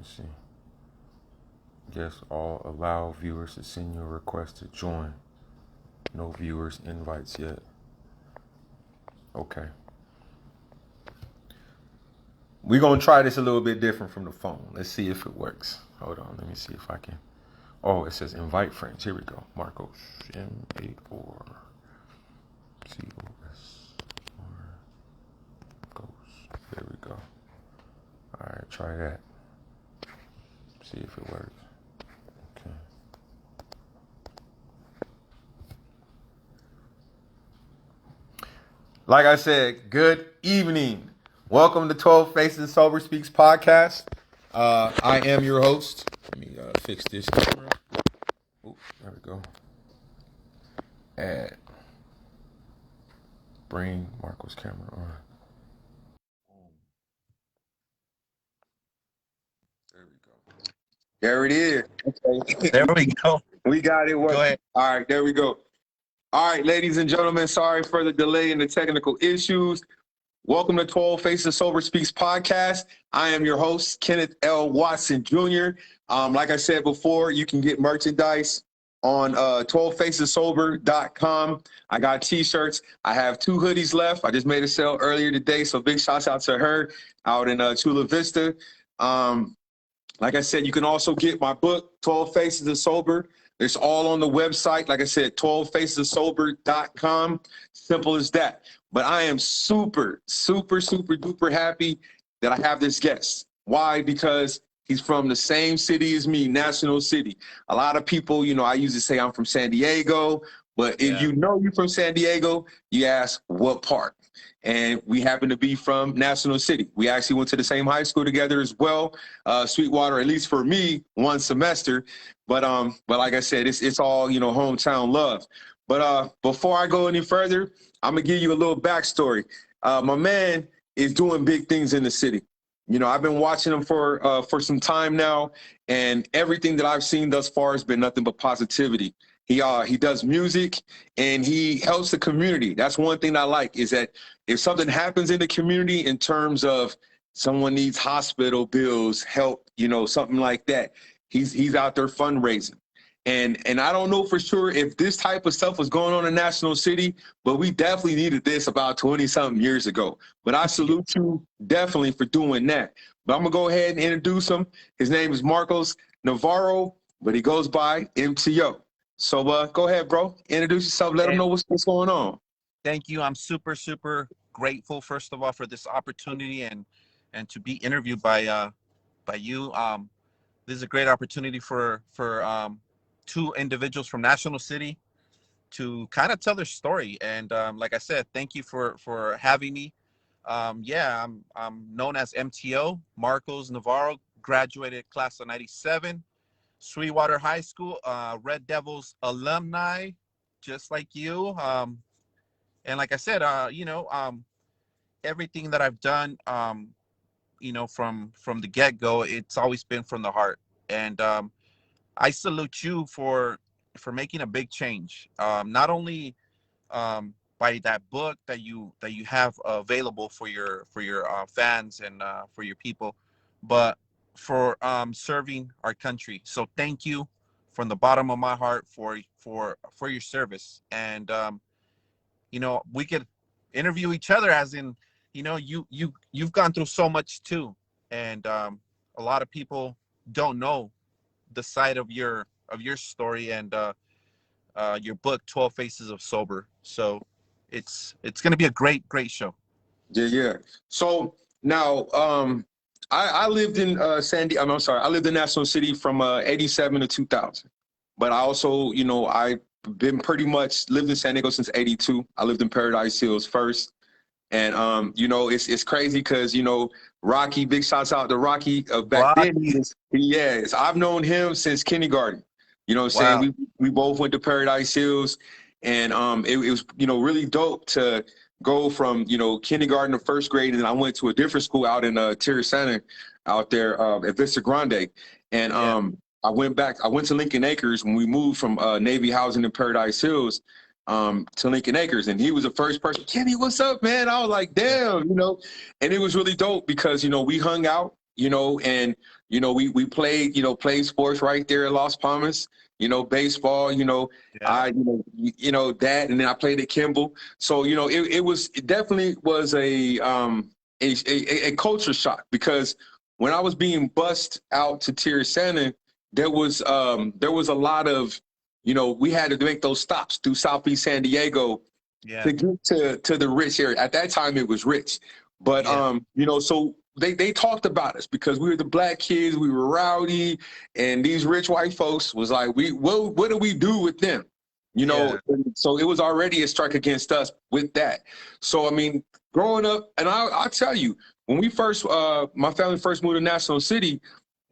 Let's see. Yes, all allow viewers to send you a request to join. No viewers invites yet. Okay. We're going to try this a little bit different from the phone. Let's see if it works. Hold on. Let me see if I can. Oh, it says invite friends. Here we go. Marcos. M8 or COS or Ghost. There we go. All right, try that. See if it works. Okay. Like I said, good evening. Welcome to 12 Faces Sober Speaks podcast. I am your host. Let me fix this camera. Oh, there we go. Add. Bring Marco's camera on. There we go. There it is. Okay. There we go. We got it. Go ahead. All right, there we go. All right, ladies and gentlemen, sorry for the delay and the technical issues. Welcome to 12 Faces Sober Speaks podcast. I am your host, Kenneth L. Watson Jr. Like I said before, you can get merchandise on 12facessober.com. I got t-shirts. I have 2 hoodies left. I just made a sale earlier today, so big shouts out to her out in Chula Vista. Like I said, you can also get my book, 12 Faces of Sober. It's all on the website. Like I said, 12facessober.com. Simple as that. But I am super duper happy that I have this guest. Why? Because he's from the same city as me, National City. A lot of people, I usually say I'm from San Diego, but if you know you're from San Diego, you ask what part. And we happen to be from National City. We actually went to the same high school together as well, Sweetwater, at least for me, one semester. But like I said, it's all, hometown love. But before I go any further, I'm going to give you a little backstory. My man is doing big things in the city. I've been watching him for some time now, and everything that I've seen thus far has been nothing but positivity. He does music, and he helps the community. That's one thing I like, is that if something happens in the community in terms of someone needs hospital bills, help, something like that, he's out there fundraising. And I don't know for sure if this type of stuff was going on in National City, but we definitely needed this about 20-something years ago. But I salute you definitely for doing that. But I'm going to go ahead and introduce him. His name is Marcos Navarro, but he goes by MTO. So go ahead, bro. Introduce yourself. Let them know what's going on. Thank you. I'm super grateful, first of all, for this opportunity and to be interviewed by you. This is a great opportunity for 2 individuals from National City to kind of tell their story. And like I said, thank you for having me. I'm known as MTO, Marcos Navarro, graduated class of 97, Sweetwater High School, Red Devils alumni, just like you. And like I said, everything that I've done, from the get-go, it's always been from the heart. And I salute you for making a big change. Not only by that book that you have available for your fans and for your people, but for serving our country. So thank you from the bottom of my heart for your service. And we could interview each other, as in, you've gone through so much too, and a lot of people don't know the side of your story and your book, 12 Faces of Sober. So it's going to be a great show. Yeah. So now, I lived in I lived in National City from 87 to 2000. But I also, I've been pretty much lived in San Diego since 82. I lived in Paradise Hills first. And, it's crazy because, Rocky, big shouts out to Rocky back then. Yes, I've known him since kindergarten. Saying? We both went to Paradise Hills. And it was, really dope to go from, kindergarten to first grade. And then I went to a different school out in Terra Center out there at Vista Grande. And I went to Lincoln Acres when we moved from Navy Housing in Paradise Hills to Lincoln Acres. And he was the first person, Kenny, what's up, man? I was like, damn, and it was really dope because, we hung out, and we played, played sports right there in Las Palmas, baseball, Yeah. that, and then I played at Kimball. So, it definitely was a culture shock, because when I was being bussed out to Tirisana, there was a lot of, we had to make those stops through Southeast San Diego Yeah. to get to the rich area. At that time, it was rich, but Yeah. so they talked about us because we were the black kids, we were rowdy, and these rich white folks was like, what do we do with them? Yeah. And so it was already a strike against us with that. So I mean, growing up, and I'll tell you, when we first, my family first moved to National City,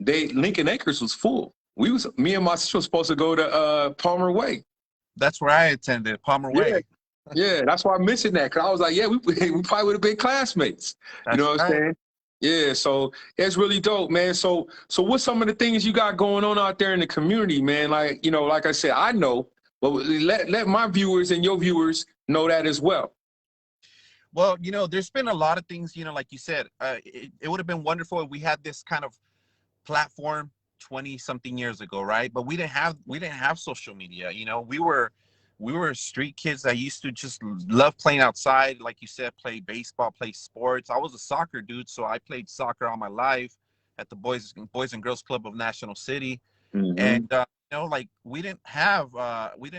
Lincoln Acres was full. Me and my sister was supposed to go to Palmer Way. That's where I attended, Palmer Yeah, Way. yeah, that's why I'm missing that, because I was like, yeah, we probably would have been classmates. You That's know what I'm right. saying? Yeah, so it's really dope, man. So what's some of the things you got going on out there in the community, man? Like, like I said, I know, but let my viewers and your viewers know that as well. Well, there's been a lot of things, like you said, it would have been wonderful if we had this kind of platform 20 something years ago, right? But we didn't have social media. We were street kids that used to just love playing outside, like you said, play baseball, play sports. I was a soccer dude, so I played soccer all my life at the Boys and Girls Club of National City. And Mm-hmm. like we didn't have we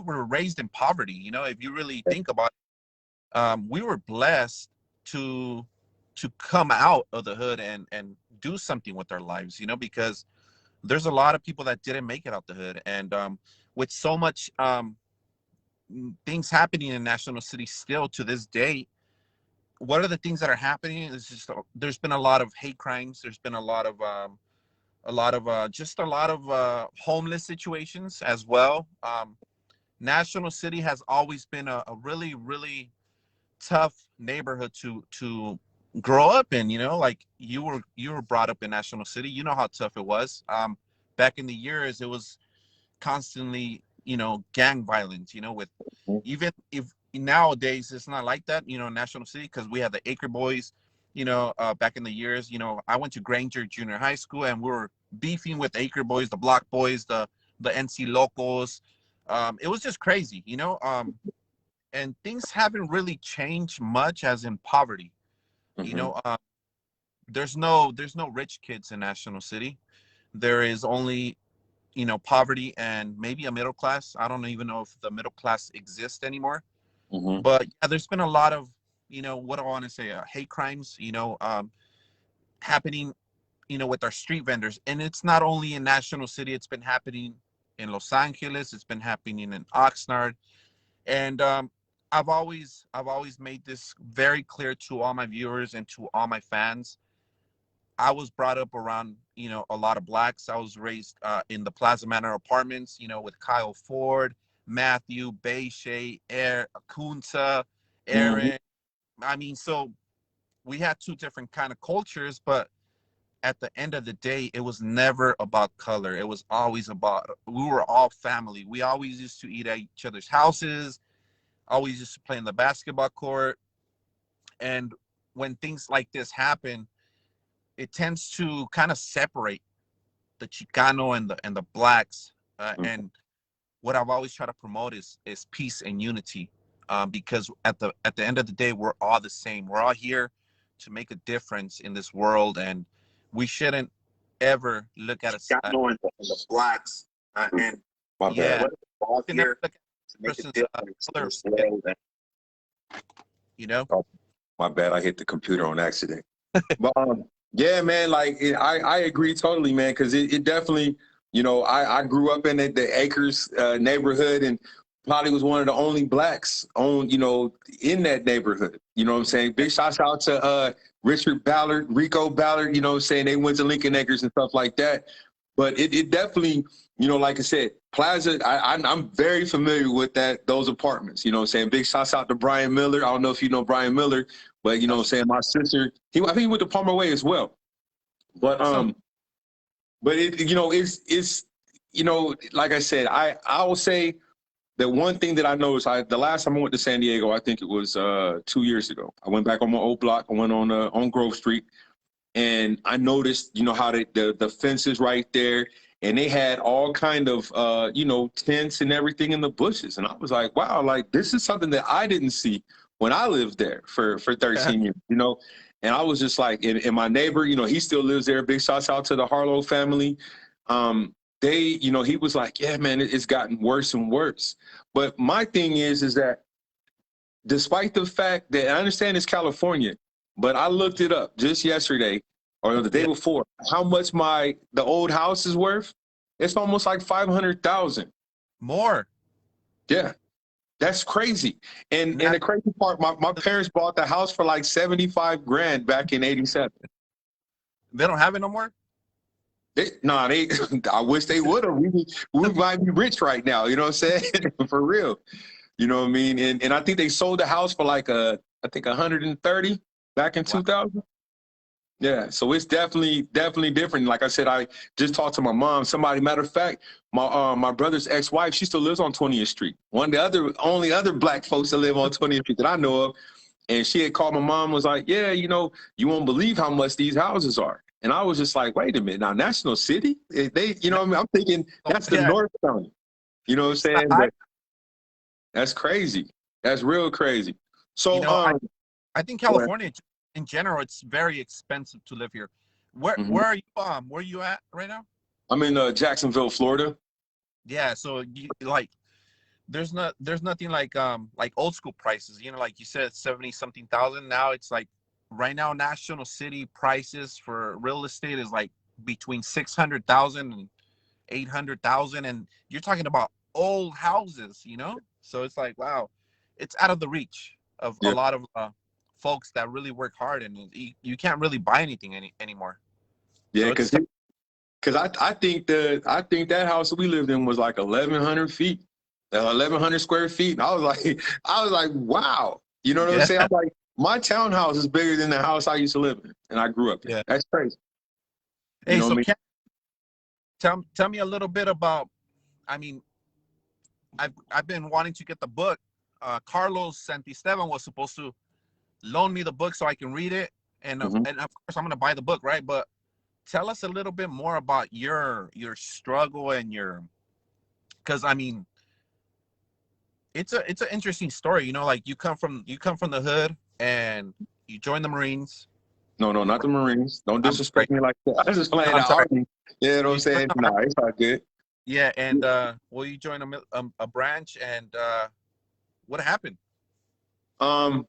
were raised in poverty. If you really think about it, we were blessed to come out of the hood and do something with our lives, because there's a lot of people that didn't make it out the hood. And with so much things happening in National City still to this day, what are the things that are happening is just there's been a lot of hate crimes. There's been just a lot of homeless situations as well. National City has always been a really, really tough neighborhood to grow up in. Like you were brought up in National City. You know how tough it was. Back in the years, it was constantly, gang violence. With even if nowadays it's not like that. National City, because we had the Acre Boys. Back in the years, I went to Granger Junior High School, and we were beefing with Acre Boys, the Block Boys, the NC Locals. It was just crazy. And things haven't really changed much as in poverty. You Mm-hmm. know, uh, there's no rich kids in National City. There is only poverty and maybe a middle class. I don't even know if the middle class exists anymore. Mm-hmm. But yeah, there's been a lot of what do I want to say, hate crimes. Happening with our street vendors, and it's not only in National City. It's been happening in Los Angeles. It's been happening in Oxnard. And I've always made this very clear to all my viewers and to all my fans. I was brought up around, a lot of blacks. I was raised in the Plaza Manor apartments, with Kyle Ford, Matthew, Beyshay, Kunta, Mm-hmm. Aaron. I mean, so we had two different kind of cultures, but at the end of the day, it was never about color. It was always about, we were all family. We always used to eat at each other's houses, always used to play in the basketball court. And when things like this happen, it tends to kind of separate the Chicano and the blacks. And what I've always tried to promote is peace and unity, because at the end of the day, we're all the same. We're all here to make a difference in this world, and we shouldn't ever look at us. Chicano and the blacks, and my bad. Yeah, We're all we can never here look at to a make a person's difference in color. this world. You know. Oh, my bad. I hit the computer on accident. But yeah, man, like I agree totally, man, because it definitely, I grew up in the Acres neighborhood, and probably was one of the only blacks in that neighborhood. You know what I'm saying? Big shouts out to Richard Ballard, Rico Ballard. You know what I'm saying? They went to Lincoln Acres and stuff like that. But it definitely, like I said, Plaza. I'm very familiar with those apartments. You know what I'm saying? Big shouts out to Brian Miller. I don't know if you know Brian Miller. But you know what I'm saying, my sister, I think he went to Palmer Way as well. But Awesome. it's like I said, I will say that one thing that I noticed, the last time I went to San Diego, I think it was 2 years ago. I went back on my old block. I went on Grove Street, and I noticed, how the fences right there, and they had all kind of tents and everything in the bushes, and I was like, wow, like this is something that I didn't see when I lived there for 13 years, and I was just like, and my neighbor, he still lives there. Big shouts out to the Harlow family. They, he was like, yeah, man, it's gotten worse and worse. But my thing is that despite the fact that I understand it's California, but I looked it up just yesterday or the day Yeah. before, how much the old house is worth. It's almost like 500,000. More. Yeah, that's crazy. And Not, the crazy part, my parents bought the house for like 75 grand back in 87. they don't have it no more. They I wish they would have. We might be rich right now, you know what I'm saying? For real. You know what I mean? And I think they sold the house for like I think 130 back in Wow. 2000. Yeah, so it's definitely different. Like I said, I just talked to my mom. Matter of fact, my brother's ex-wife, she still lives on 20th Street. One of the only other black folks that live on 20th Street that I know of. And she had called my mom, was like, yeah, you won't believe how much these houses are. And I was just like, wait a minute, now National City? They, what I mean? I'm thinking that's the Yeah. North County. You know what I'm It's not saying? high. But that's crazy. That's real crazy. You So, know, I think go ahead. California in general, it's very expensive to live here. Where Mhm. where are you where are you at right now? I'm in Jacksonville, Florida. Yeah, so like there's nothing like old school prices. Like you said, 70 something thousand. Now it's like right now National City prices for real estate is like between 600,000 and 800,000, and you're talking about old houses. So it's like, wow, it's out of the reach of a Yeah, lot of folks that really work hard, and you can't really buy anything anymore. yeah, So because it's I think that house that we lived in was like 1,100 feet, 1,100 square feet. And I was like, wow. You know what I'm yeah, saying? I'm like, my townhouse is bigger than the house I used to live in, and I grew up in. yeah. That's crazy. You Hey, know what so I mean? Ken, tell me a little bit about. I mean, I've been wanting to get the book. Carlos Santisteban was supposed to loan me the book so I can read it, and Mhm. and of course I'm gonna buy the book, right? But tell us a little bit more about your struggle and because I mean it's an interesting story. Like you come from the hood and you join the Marines. No, no, not the Marines. Don't I'm sorry. disrespect me like that. I just No, playing I'm that sorry. army. You know what I'm You joined saying? the No, it's all good. Yeah, and well, you joined a branch, and what happened? Um,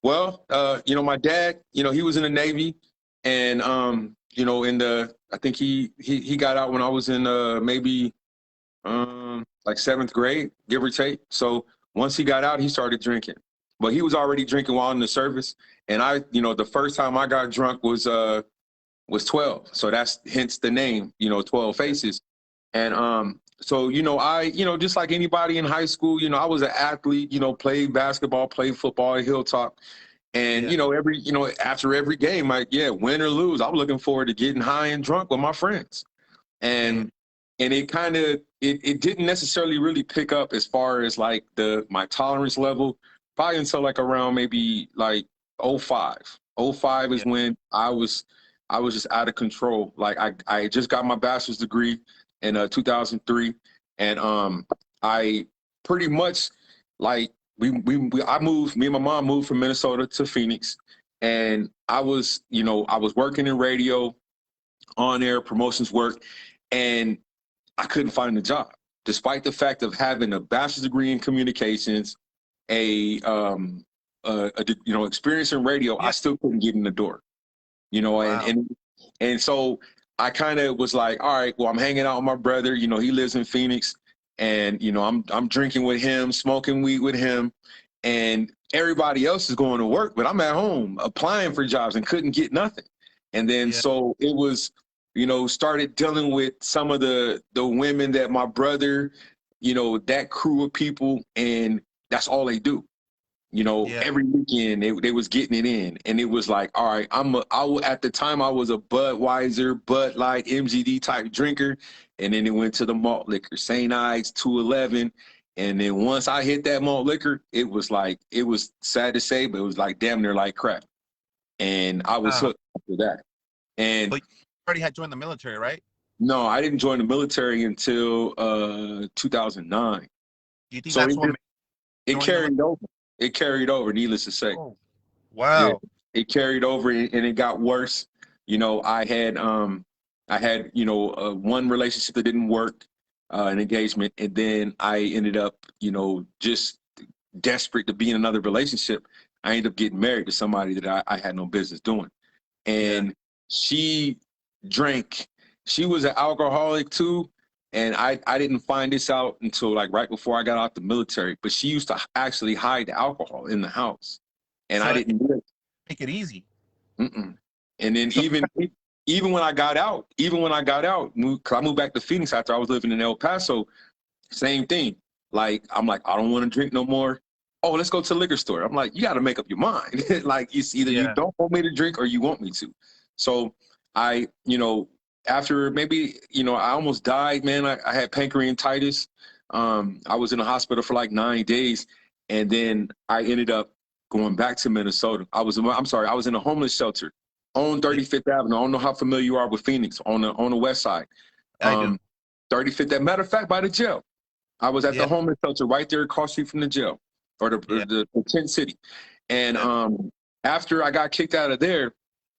well, my dad, he was in the Navy, and I think he got out when I was in maybe like seventh grade, give or take. So once he got out, he started drinking, but he was already drinking while in the service. And the first time I got drunk was 12, so that's hence the name, 12 Yeah, Faces. And so I just like anybody in high school, I was an athlete, played basketball, played football at Hilltop. And yeah, after every game, like, yeah, win or lose, I'm looking forward to getting high and drunk with my friends. yeah, And it kind of it didn't necessarily really pick up as far as like my tolerance level, probably until like around maybe like '05. '05 is yeah, when I was just out of control. Like I just got my bachelor's degree in 2003, and I pretty much like I moved. Me and my mom moved from Minnesota to Phoenix, and I was working in radio, on air promotions work, and I couldn't find a job, despite the fact of having a bachelor's degree in communications, experience in radio. I yeah. still couldn't get in the door. And Wow. so I kind of was like, all right, well, I'm hanging out with my brother. He lives in Phoenix, and I'm drinking with him, smoking weed with him, and everybody else is going to work, but I'm at home applying for jobs and couldn't get nothing. And then Yeah, so it was, started dealing with some of the women that my brother, that crew of people, and that's all they do. yeah, Every weekend they was getting it in, and it was like, all right, at the time I was a Budweiser, Bud Light, MGD type drinker, and then it went to the malt liquor, St. Ides, 211, and then once I hit that malt liquor, it was sad to say, but it was like damn near like crack, and I was wow. hooked after that. And But you already had joined the military, right? no, I didn't join the military until 2009. Do you think So that's what made it you join the military? carried over. It carried over, needless to say. Oh, Yeah, wow. it carried over and it got worse. You know, I had, one relationship that didn't work, an engagement, and then I ended up, just desperate to be in another relationship. I ended up getting married to somebody that I had no business doing. Yeah. And she drank. She was an alcoholic too. And I didn't find this out until like right before I got out the military. But she used to actually hide the alcohol in the house. And I So it didn't do it. make it easy. Mm-mm. And then So even when I got out, 'cause I moved back to Phoenix after I was living in El Paso, same thing. Like, I'm like, I don't want to drink no more. Oh, let's go to the liquor store. I'm like, you got to make up your mind. Like, it's either you yeah, don't want me to drink or you want me to. So I, after maybe, I almost died, man. I had pancreatitis. I was in the hospital for like 9 days. And then I ended up going back to Minnesota. I'm sorry, I was in a homeless shelter on yeah, 35th Avenue. I don't know how familiar you are with Phoenix on the west side. I do. 35th, matter of fact, by the jail. I was at Yeah, the homeless shelter right there across street from the jail or yeah, the tent city. And yeah, after I got kicked out of there,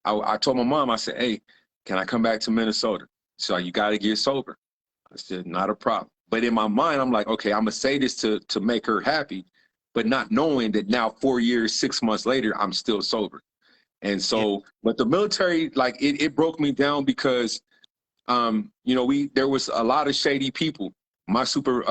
I told my mom, I said, hey, can I come back to Minnesota? So you got to get sober. I said, not a problem. But in my mind, I'm like, okay, I'm going to say this to make her happy, but not knowing that now 4 years, 6 months later, I'm still sober. And yeah, so, but the military, like it broke me down because there was a lot of shady people. My super,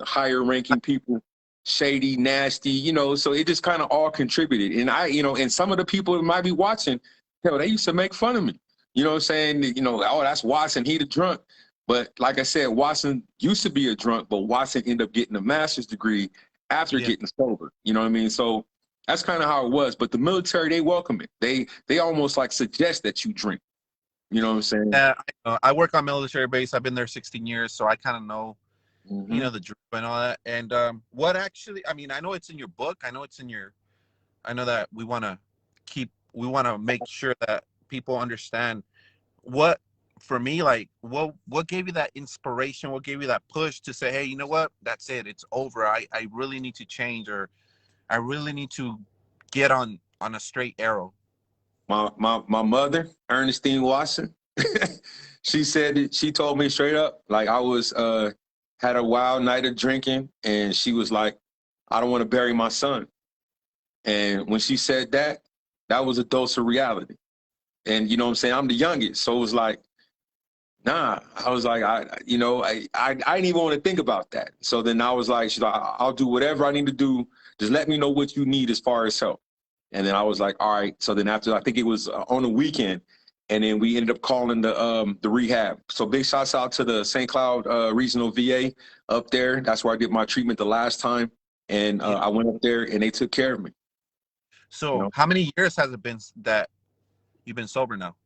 higher ranking people, shady, nasty, so it just kind of all contributed. And and some of the people that might be watching, hell, they used to make fun of me. You know what I'm saying? Oh, that's Watson, he the drunk. But like I said, Watson used to be a drunk, but Watson ended up getting a master's degree after yeah. getting sober. You know what I mean? So that's kind of how it was. But the military, they welcome it. They almost like suggest that you drink. You know what I'm saying? Yeah, I work on military base. I've been there 16 years, so I kind of know, Hmm. the drill and all that. And what actually, I mean, I know it's in your book. I know it's in your. I know that we want to make sure that people understand what, for me, like what gave you that inspiration? What gave you that push to say, hey, you know what? That's it. It's over. I really need to change, or I really need to get on a straight arrow. My mother, Ernestine Watson, she told me straight up, like I was had a wild night of drinking, and she was like, I don't want to bury my son. And when she said that, that was a dose of reality. And you know what I'm saying? I'm the youngest. So it was like, nah. I was like, I didn't even want to think about that. So then I was like, she's like, I'll do whatever I need to do. Just let me know what you need as far as help. And then I was like, all right. So then after, I think it was on the weekend, and then we ended up calling the rehab. So big shouts out to the St. Cloud Regional VA up there. That's where I did my treatment the last time. And Yeah. I went up there and they took care of me. You So know, how many years has it been that you've been sober now?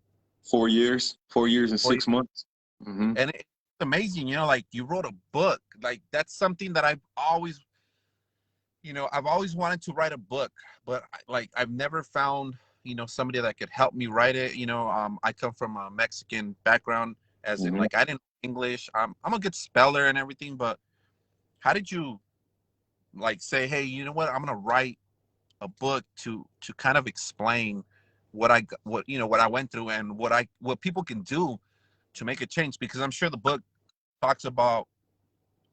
4 years and 6 months. Hmm. And it's amazing, like you wrote a book. Like that's something that I've always wanted to write a book, but like I've never found, somebody that could help me write it. I come from a Mexican background, as in Hmm. like I didn't know English. I'm a good speller and everything, but how did you like say, hey, you know what, I'm gonna write a book to kind of explain what I went through and what people can do to make a change, because I'm sure the book talks about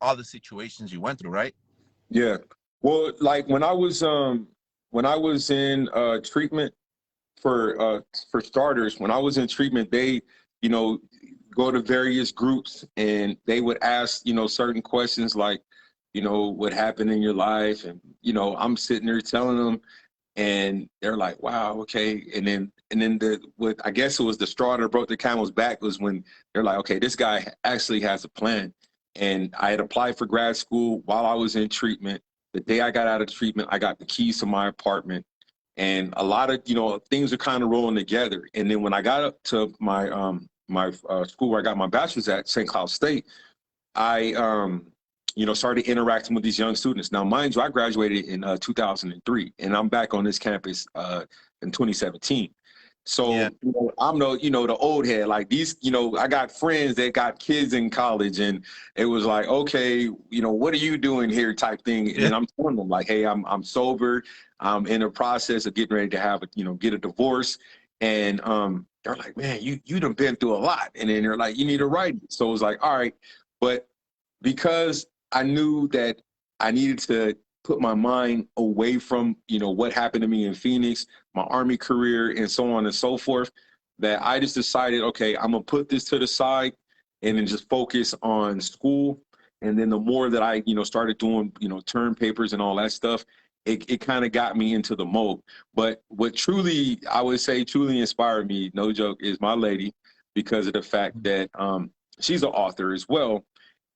all the situations you went through, right? Yeah. Well, like when I was in treatment for starters, when I was in treatment, they, you know, go to various groups and they would ask, certain questions like, what happened in your life, and I'm sitting there telling them, and they're like, wow, okay. And then what I guess it was the straw that broke the camel's back was when they're like, okay, this guy actually has a plan. And I had applied for grad school while I was in treatment. The day I got out of treatment, I got the keys to my apartment, and a lot of things are kind of rolling together. And then when I got up to my school where I got my bachelor's at, St. Cloud State, I started interacting with these young students. Now, mind you, I graduated in 2003, and I'm back on this campus in 2017. So I'm the old head. Like these, I got friends that got kids in college, and it was like, okay, what are you doing here, type thing. And Yeah. then I'm telling them like, hey, I'm sober. I'm in the process of getting ready to have get a divorce, and they're like, man, you done been through a lot, and then they're like, you need to write it. So it was like, all right, but because I knew that I needed to put my mind away from, what happened to me in Phoenix, my Army career, and so on and so forth, that I just decided, okay, I'm going to put this to the side and then just focus on school. And then the more that I, started doing, term papers and all that stuff, it kind of got me into the mode. But what truly, I would say, truly inspired me, no joke, is my lady, because of the fact that she's an author as well.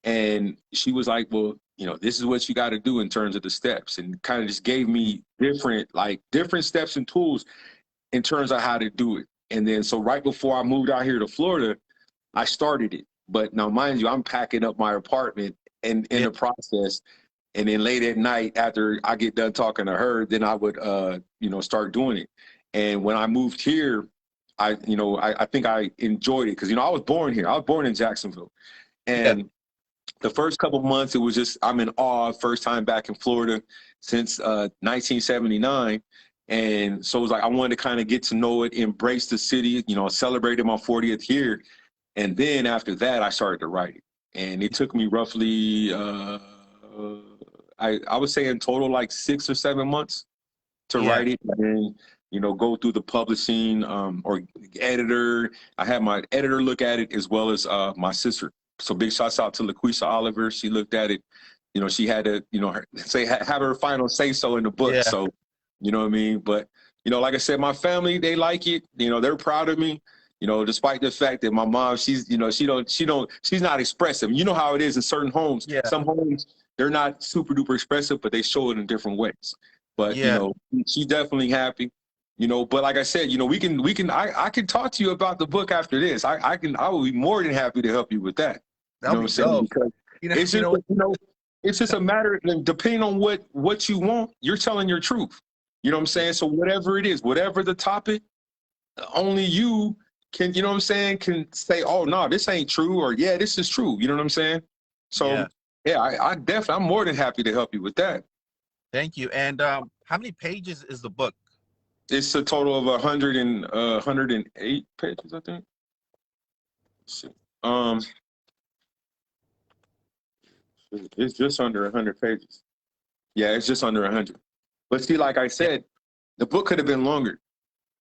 And she was like, well, this is what you got to do in terms of the steps, and kind of just gave me different steps and tools in terms of how to do it. And then, so right before I moved out here to Florida, I started it. But now, mind you, I'm packing up my apartment and in the process. And then late at night, after I get done talking to her, then I would, start doing it. And when I moved here, I think I enjoyed it because, I was born here. I was born in Jacksonville. And the first couple of months, it was just, I'm in awe. First time back in Florida since 1979. And so it was like, I wanted to kind of get to know it, embrace the city, celebrated my 40th year. And then after that, I started to write it. And it took me roughly, I would say in total, like 6 or 7 months to write it. And then, go through the publishing or editor. I had my editor look at it, as well as my sister. So big shouts out to LaQuisha Oliver. She looked at it. She had to, have her final say so in the book. Yeah. So, you know what I mean? But, like I said, my family, they like it. They're proud of me. Despite the fact that my mom, she's not expressive. You know how it is in certain homes. Yeah. Some homes, they're not super duper expressive, but they show it in different ways. But, she's definitely happy. But like I said, I can talk to you about the book after this. I will be more than happy to help you with that. That'll be dope. Because it's just a matter of, depending on what you want, you're telling your truth. You know what I'm saying? So whatever it is, whatever the topic, only you can, can say, oh no, this ain't true, or yeah, this is true. You know what I'm saying? So I definitely, I'm more than happy to help you with that. Thank you. And how many pages is the book? It's a total of 108 pages, I think. Let's see. It's just under 100 pages. Yeah, it's just under 100. But see, like I said, the book could have been longer.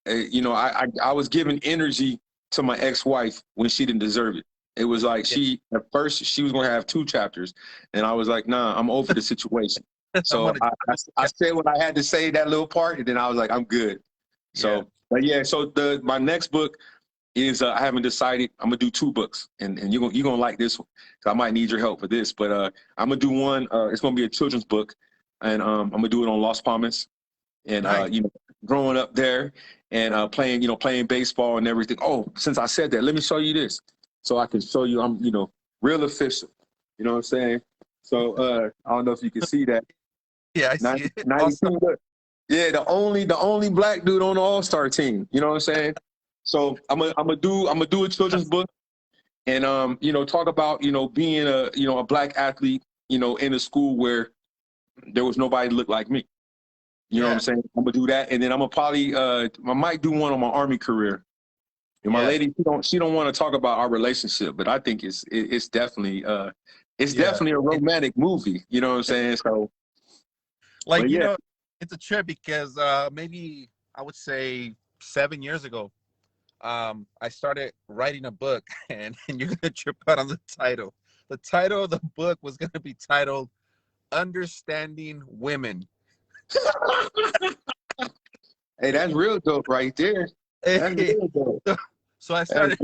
I was giving energy to my ex-wife when she didn't deserve it. It was like at first she was going to have 2 chapters, and I was like, nah, I'm over the situation. So I said what I had to say, that little part, and then I was like, I'm good. So, but yeah, so my next book is, I haven't decided. I'm gonna do 2 books, and you're gonna like this one. So I might need your help for this, but I'm gonna do one. It's gonna be a children's book, and I'm gonna do it on Las Palmas, and growing up there and playing baseball and everything. Oh, since I said that, let me show you this, so I can show you I'm real official. You know what I'm saying? So I don't know if you can see that. Yeah, I see it. 92. Yeah, the only black dude on the All-Star team. You know what I'm saying? So I'm gonna do a children's book, and talk about being a black athlete in a school where there was nobody that looked like me. You know what I'm saying? I'm gonna do that, and then I'm gonna probably I might do one on my Army career. And my lady, she don't want to talk about our relationship, but I think it's definitely definitely a romantic movie. You know what I'm saying? So like it's a trip because maybe I would say 7 years ago, I started writing a book, and you're gonna trip out on the title. The title of the book was gonna be titled "Understanding Women." Hey, that's real dope right there. That's real dope. So I started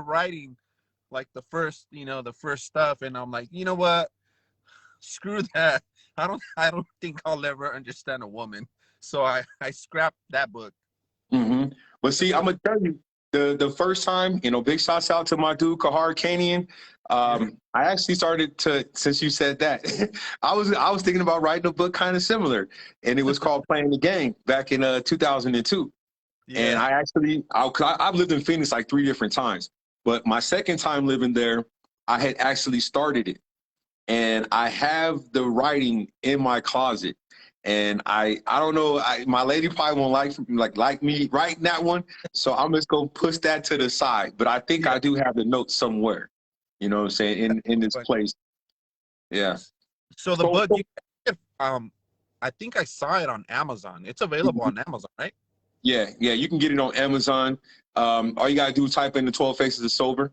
writing like the first stuff, and I'm like, you know what? Screw that. I don't think I'll ever understand a woman. So I scrapped that book. Mm-hmm. But see, I'm gonna tell you, the first time, big shouts out to my dude Kahar Kanian. I actually started to, since you said that, I was thinking about writing a book kind of similar, and it was called Playing the Game back in 2002. And Yeah. I actually, I've lived in Phoenix like 3 different times, but my second time living there, I had actually started it, and I have the writing in my closet. And I don't know, my lady probably won't like me writing that one, so I'm just gonna push that to the side. But I think Yeah. I do have the notes somewhere. You know what I'm saying, in this But place. Yeah. so the So, book, so you I think I saw it on Amazon. It's available on Amazon, right? yeah, you can get it on Amazon. All you gotta do is type in the 12 Faces of Sober,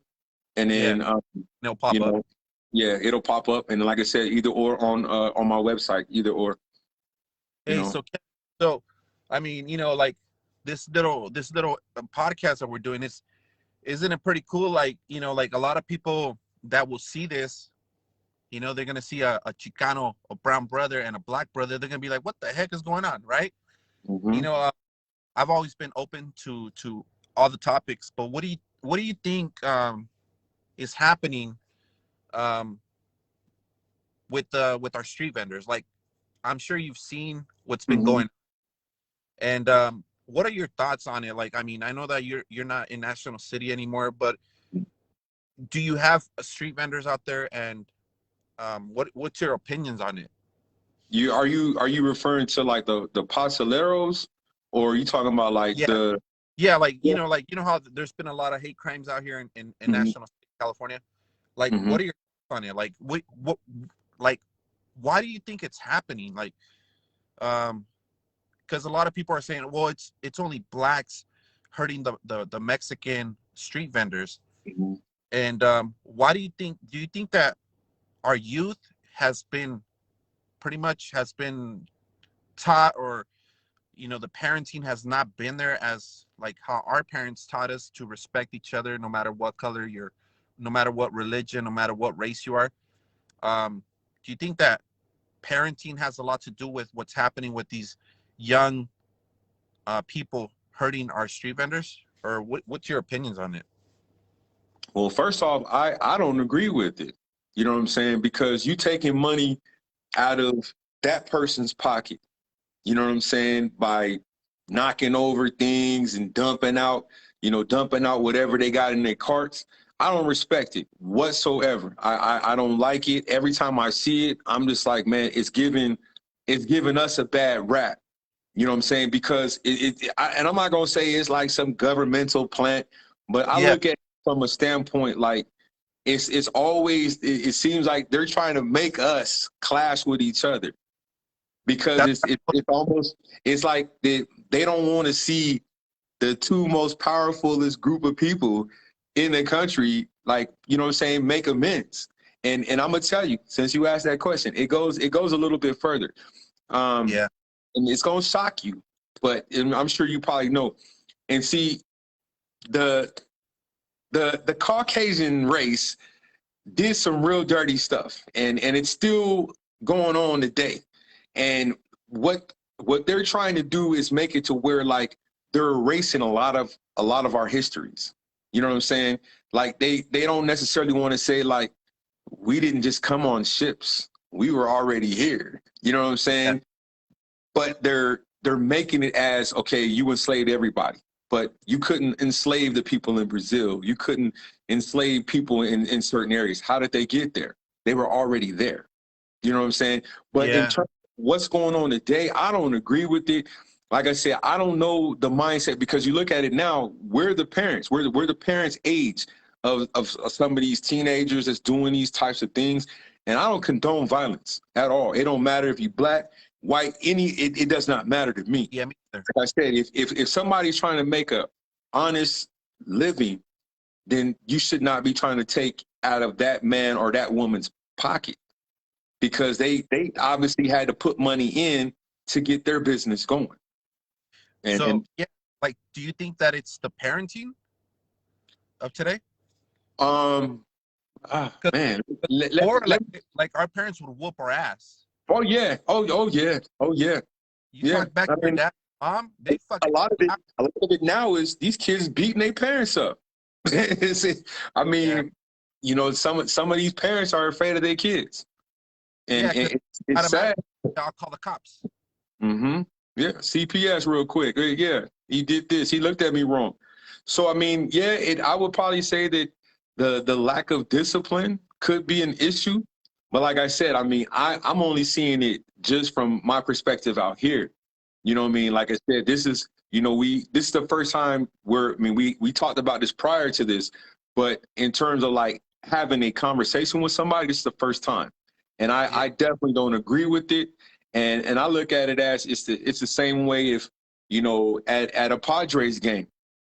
and Yeah. then It'll pop you up. know, yeah, it'll pop up. And like I said, either or on my website, either or. You Hey, know. so I mean, like this little podcast that we're doing is, isn't it pretty cool? Like, like a lot of people that will see this, they're gonna see a Chicano, a brown brother, and a black brother. They're gonna be like, "What the heck is going on?" Right? You Hmm. know, I've always been open to all the topics, but what do you think is happening um, with our street vendors? Like, I'm sure you've seen what's been Hmm. going, and what are your thoughts on it? Like, I mean, I know that you're not in National City anymore, but do you have street vendors out there, and what's your opinions on it? Are you referring to like the Pasoleros, or are you talking about like Yeah, the? yeah, like Yeah. how there's been a lot of hate crimes out here in Hmm. National City, California. Like, Hmm. what are your thoughts on it? Like, like, why do you think it's happening? Like, um, because a lot of people are saying, well, it's only blacks hurting the Mexican street vendors. Hmm. And why do you think that our youth has been pretty much has been taught, or the parenting has not been there as like how our parents taught us to respect each other, no matter what color you're, no matter what religion, no matter what race you are. Do you think that parenting has a lot to do with what's happening with these young people hurting our street vendors, or what's your opinions on it? Well, first off, I don't agree with it. You know what I'm saying? Because you taking money out of that person's pocket. You know what I'm saying? By knocking over things and dumping out whatever they got in their carts. I don't respect it whatsoever. I don't like it. Every time I see it, I'm just like, man, it's giving us a bad rap. You know what I'm saying? Because and I'm not gonna say it's like some governmental plant, but I Yeah, look at it from a standpoint like it's always it seems like they're trying to make us clash with each other, because that it's almost it's like they don't want to see the two most powerfulest group of people in the country, like, you know what I'm saying, make amends. And I'm gonna tell you, since you asked that question, it goes a little bit further. Um, yeah, and it's gonna shock you, but and I'm sure you probably know. And see, the the Caucasian race did some real dirty stuff, and it's still going on today. And what they're trying to do is make it to where like they're erasing a lot of our histories. You know what I'm saying? Like they don't necessarily want to say like we didn't just come on ships. We were already here. You know what I'm yeah, saying? But they're making it as, okay, you enslaved everybody, but you couldn't enslave the people in Brazil. You couldn't enslave people in certain areas. How did they get there? They were already there. You know what I'm saying? But in yeah, terms of what's going on today, I don't agree with it. Like I said, I don't know the mindset, because you look at it now, we're the parents. We're the parents' age of some of these teenagers that's doing these types of things. And I don't condone violence at all. It don't matter if you black, white, it does not matter to me. yeah, me either. Like I said, if somebody's trying to make a honest living, then you should not be trying to take out of that man or that woman's pocket, because they obviously had to put money in to get their business going. And So and yeah, like, do you think that it's the parenting of today? um Because man, before, like our parents would whoop our ass. oh yeah, oh yeah, oh yeah, You yeah. talk back I to your mean, dad, mom, they a fucking lot of it now is these kids beating their parents up. I yeah, mean, some of these parents are afraid of their kids, and, yeah, and because it's automatic, sad. I'll call the cops. Hmm. Yeah, CPS real quick. Yeah, He did this. He looked at me wrong. So I mean, yeah, I would probably say that the lack of discipline could be an issue. But like I said, I mean, I'm only seeing it just from my perspective out here. You know what I mean? Like I said, this is, this is the first time we talked about this prior to this, but in terms of like having a conversation with somebody, this is the first time. And Yeah, I definitely don't agree with it. And I look at it as it's the same way if, at a Padres game,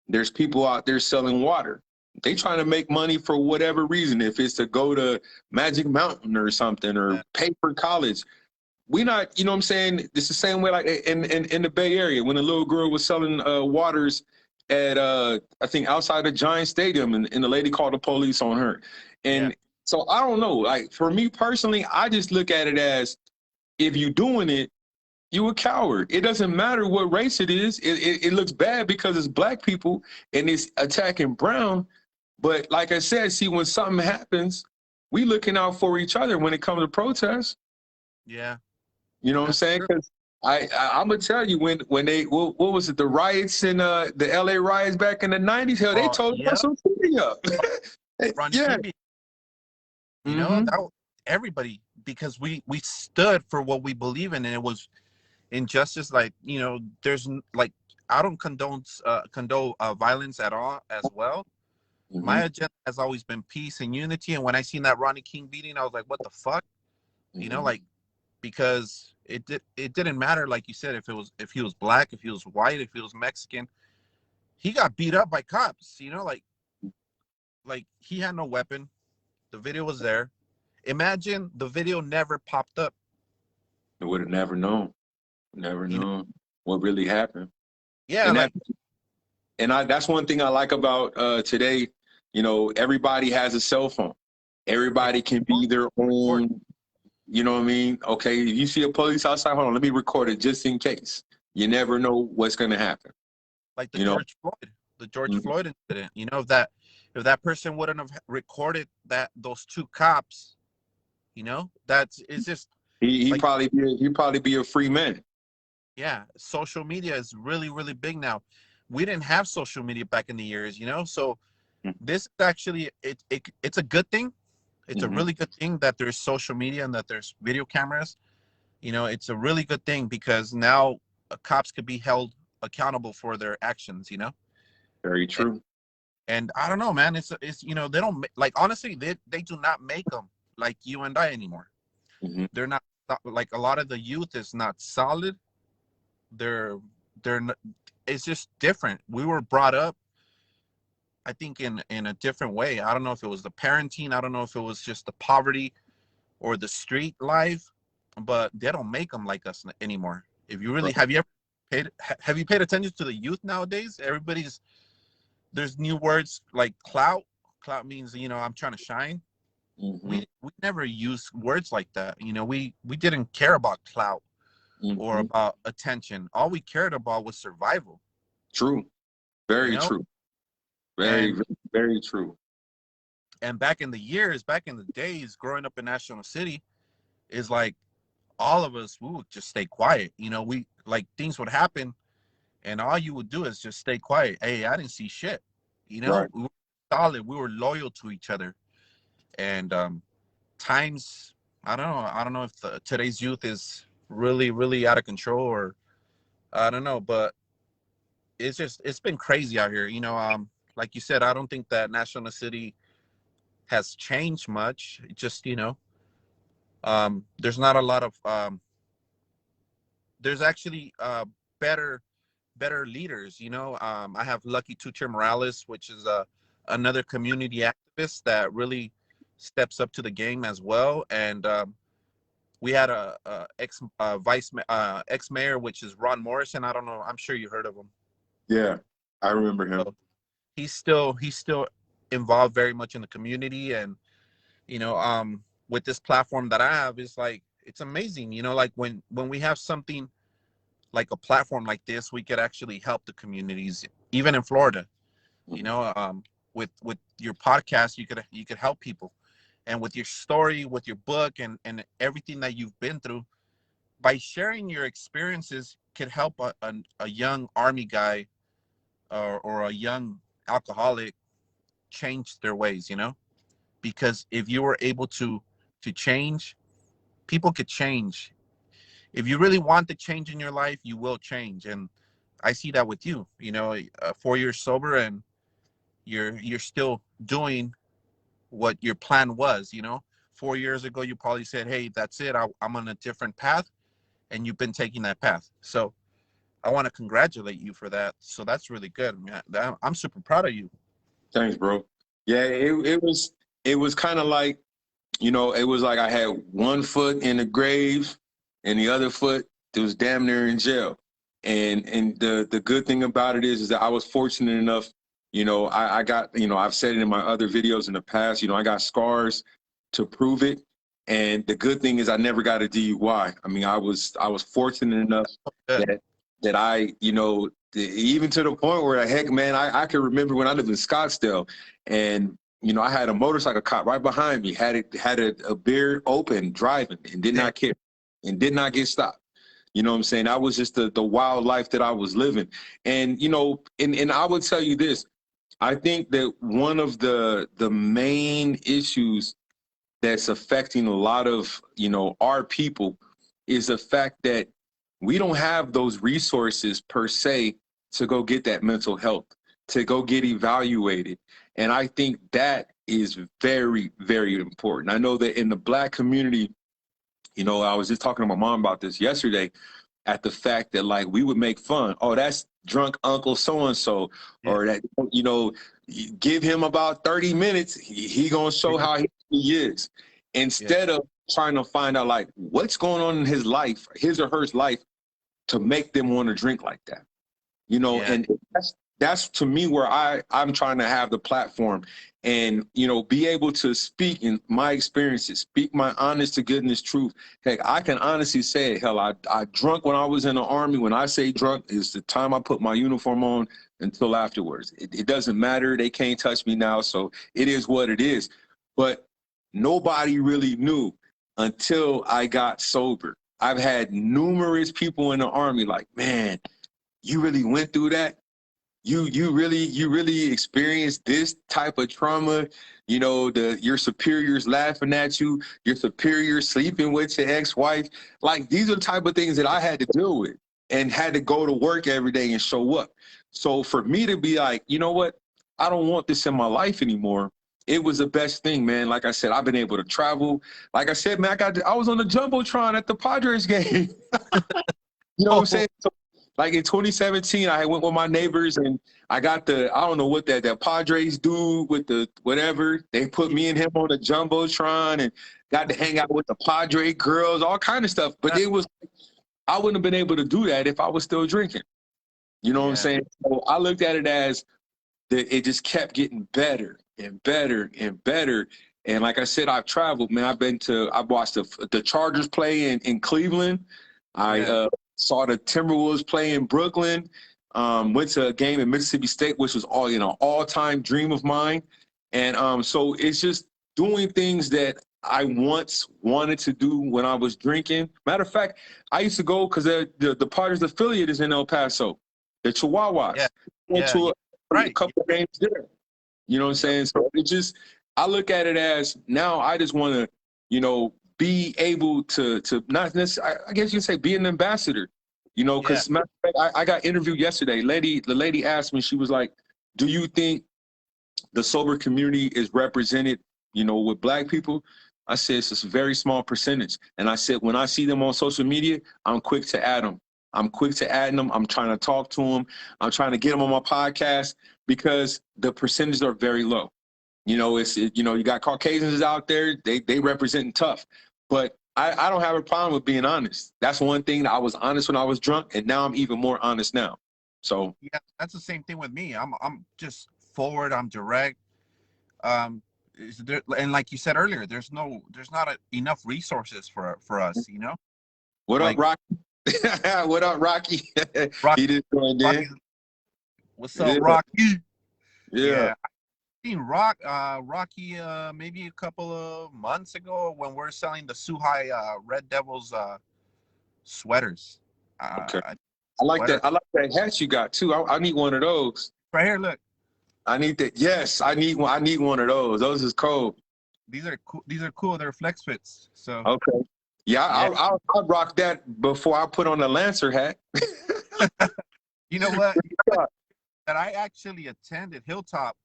there's people out there selling water. They trying to make money for whatever reason. If it's to go to Magic Mountain or something or yeah, pay for college, we not, you know what I'm saying? It's the same way like in the Bay Area when a little girl was selling waters at I think outside the Giant Stadium and the lady called the police on her. yeah, And so I don't know. Like for me personally, I just look at it as if you doing it, you a coward. It doesn't matter what race it is. It looks bad because it's black people and it's attacking brown. But like I said, see, when something happens, we looking out for each other when it comes to protests. yeah. You know what I'm That's saying? true. Because I'm gonna tell you when they what was it, the riots in the LA riots back in the '90s? Hell, they Oh, told yeah. us to city up. Ronnie Yeah. King, you know, Mm-hmm. everybody, because we stood for what we believe in, and it was injustice. Like, like, I don't condone violence at all as well. Mm-hmm. My agenda has always been peace and unity. And when I seen that Ronnie King beating, I was like, what the fuck? Mm-hmm. Like, because it didn't matter, like you said, if he was black, if he was white, if he was Mexican, he got beat up by cops. Like he had no weapon. The video was there. Imagine the video never popped up. They would have never You know, known what really happened. yeah, And that like that's one thing I like about today. Everybody has a cell phone. Everybody can be their record, own. You know what I mean? Okay, if you see a police outside, hold on, let me record it just in case. You never know what's going to happen. like You know? The George Mhm. Floyd incident. If that person wouldn't have recorded those two cops, that's it's just He like, probably be a free man. yeah, social media is really, really big now. We didn't have social media back in the years, so this is actually it's a good thing. It's a Mm-hmm. really good thing that there's social media and that there's video cameras. It's a really good thing because now cops could be held accountable for their actions. Very And, true. and I don't know, man. It's they don't like, honestly, they do not make them like you and I anymore. Mm-hmm. They're not like, a lot of the youth is not solid. They're they're not, it's just different. We were brought up, I think, in a different way. I don't know if it was the parenting. I don't know if it was just the poverty or the street life, but they don't make them like us anymore. If you really Right. have you ever have you paid attention to the youth nowadays? There's new words like clout. Clout means, I'm trying to shine. Mm-hmm. We never use words like that. We didn't care about clout or Mm-hmm. about attention. All we cared about was survival. True. You Very know, true. Very, and very, very true. back in the days, growing up in National City, is like, all of us, we would just stay quiet. We, like, things would happen, and all you would do is just stay quiet. Hey, I didn't see shit. Right. We were solid. We were loyal to each other. And times, I don't know if today's youth is really, really out of control, or I don't know, but it's been crazy out here. Like you said, I don't think that National City has changed much. It just, there's not a lot of there's actually better better leaders. I have Lucky Tucher Morales, which is another community activist that really steps up to the game as well. And we had a ex ex mayor, which is Ron Morrison. I don't know. I'm sure you heard of him. Yeah. I remember him. So he's still involved very much in the community. And with this platform that I have, is like, it's amazing. Like, when we have something like a platform like this, we could actually help the communities, even in Florida. you Mhm. know um with your podcast, you could help people. And with your story, with your book, and everything that you've been through, by sharing your experiences, could help a young army guy or a young alcoholic change their ways, because if you were able to change, people could change. If you really want the change in your life, you will change. And I see that with you, 4 years sober, and you're still doing what your plan was. 4 years ago you probably said, hey, that's it, I'm on a different path, and you've been taking that path. So I want to congratulate you for that. So that's really good, man. I'm super proud of you. Thanks, bro. Yeah, it was kind of like, it was like I had one foot in the grave and the other foot that was damn near in jail. And the good thing about it is that I was fortunate enough, I got, I've said it in my other videos in the past, I got scars to prove it. And the good thing is I never got a DUI. I mean, I was fortunate enough Good. that I, even to the point where, heck, man, I can remember when I lived in Scottsdale, and I had a motorcycle cop right behind me, had a beer open, driving, and did not care, and did not get stopped. You know what I'm saying? That was just the wild life that I was living. And and I would tell you this, I think that one of the main issues that's affecting a lot of our people is the fact that we don't have those resources per se to go get that mental health, to go get evaluated. And I think that is very, very important. I know that in the Black community, I was just talking to my mom about this yesterday, at the fact that, like, we would make fun. Oh, that's drunk Uncle so-and-so, or that, give him about 30 minutes, he gonna show how he is. Instead of trying to find out, like, what's going on in his life, his or her life, to make them want to drink like that. And that's to me where I'm trying to have the platform and, be able to speak in my experiences, speak my honest to goodness truth. Heck, I can honestly say it. Hell, I drunk when I was in the Army. When I say drunk, is the time I put my uniform on until afterwards. It doesn't matter. They can't touch me now. So it is what it is. But nobody really knew until I got sober. I've had numerous people in the Army like, man, you really went through that? You really experienced this type of trauma? Your superiors laughing at you, your superiors sleeping with your ex-wife. Like, these are the type of things that I had to deal with and had to go to work every day and show up. So for me to be like, you know what? I don't want this in my life anymore. It was the best thing, man. Like I said, I've been able to travel. Like I said, man, I was on the Jumbotron at the Padres game. You know what I'm saying? So, like, in 2017, I went with my neighbors, and I got I don't know what that Padres dude with the whatever. They put me and him on the Jumbotron and got to hang out with the Padre girls, all kind of stuff. But I wouldn't have been able to do that if I was still drinking. You know what I'm saying? So I looked at it as that it just kept getting better and better and better. And like I said, I've traveled, man. I watched the Chargers play in Cleveland. I saw the Timberwolves play in Brooklyn. Went to a game in Mississippi State, which was all-time dream of mine. And so it's just doing things that I once wanted to do when I was drinking. Matter of fact, I used to go because the Padres affiliate is in El Paso, the Chihuahuas. Went to a couple of games there. You know what I'm saying? So I look at it as, now I just want to, be able to not necessarily, I guess you can say, be an ambassador, because I got interviewed yesterday. The lady asked me, she was like, do you think the sober community is represented, with Black people? I said, it's a very small percentage. And I said, when I see them on social media, I'm quick to add them. I'm quick to add them. I'm trying to talk to them. I'm trying to get them on my podcast, because the percentages are very low. You got Caucasians out there, they representing tough. But I don't have a problem with being honest. That's one thing that I was honest when I was drunk, and now I'm even more honest now. So yeah, that's the same thing with me. I'm just forward. I'm direct. And like you said earlier, there's not enough resources for us. What like, up, Rocky? What up, Rocky? Rocky, He just joined in. What's up, Rocky? Yeah. Seen Rocky maybe a couple of months ago when we're selling the Suhai Red Devils sweaters. Okay. I like that. I like that hat you got too. I need one of those. right here. Look, I need that. Yes, I need one. I need one of those. Those is cold. these are cool. These are cool. They're flex fits. So Okay. Yeah, yeah, I'll rock that before I put on the Lancer hat. you know what? That I actually attended Hilltop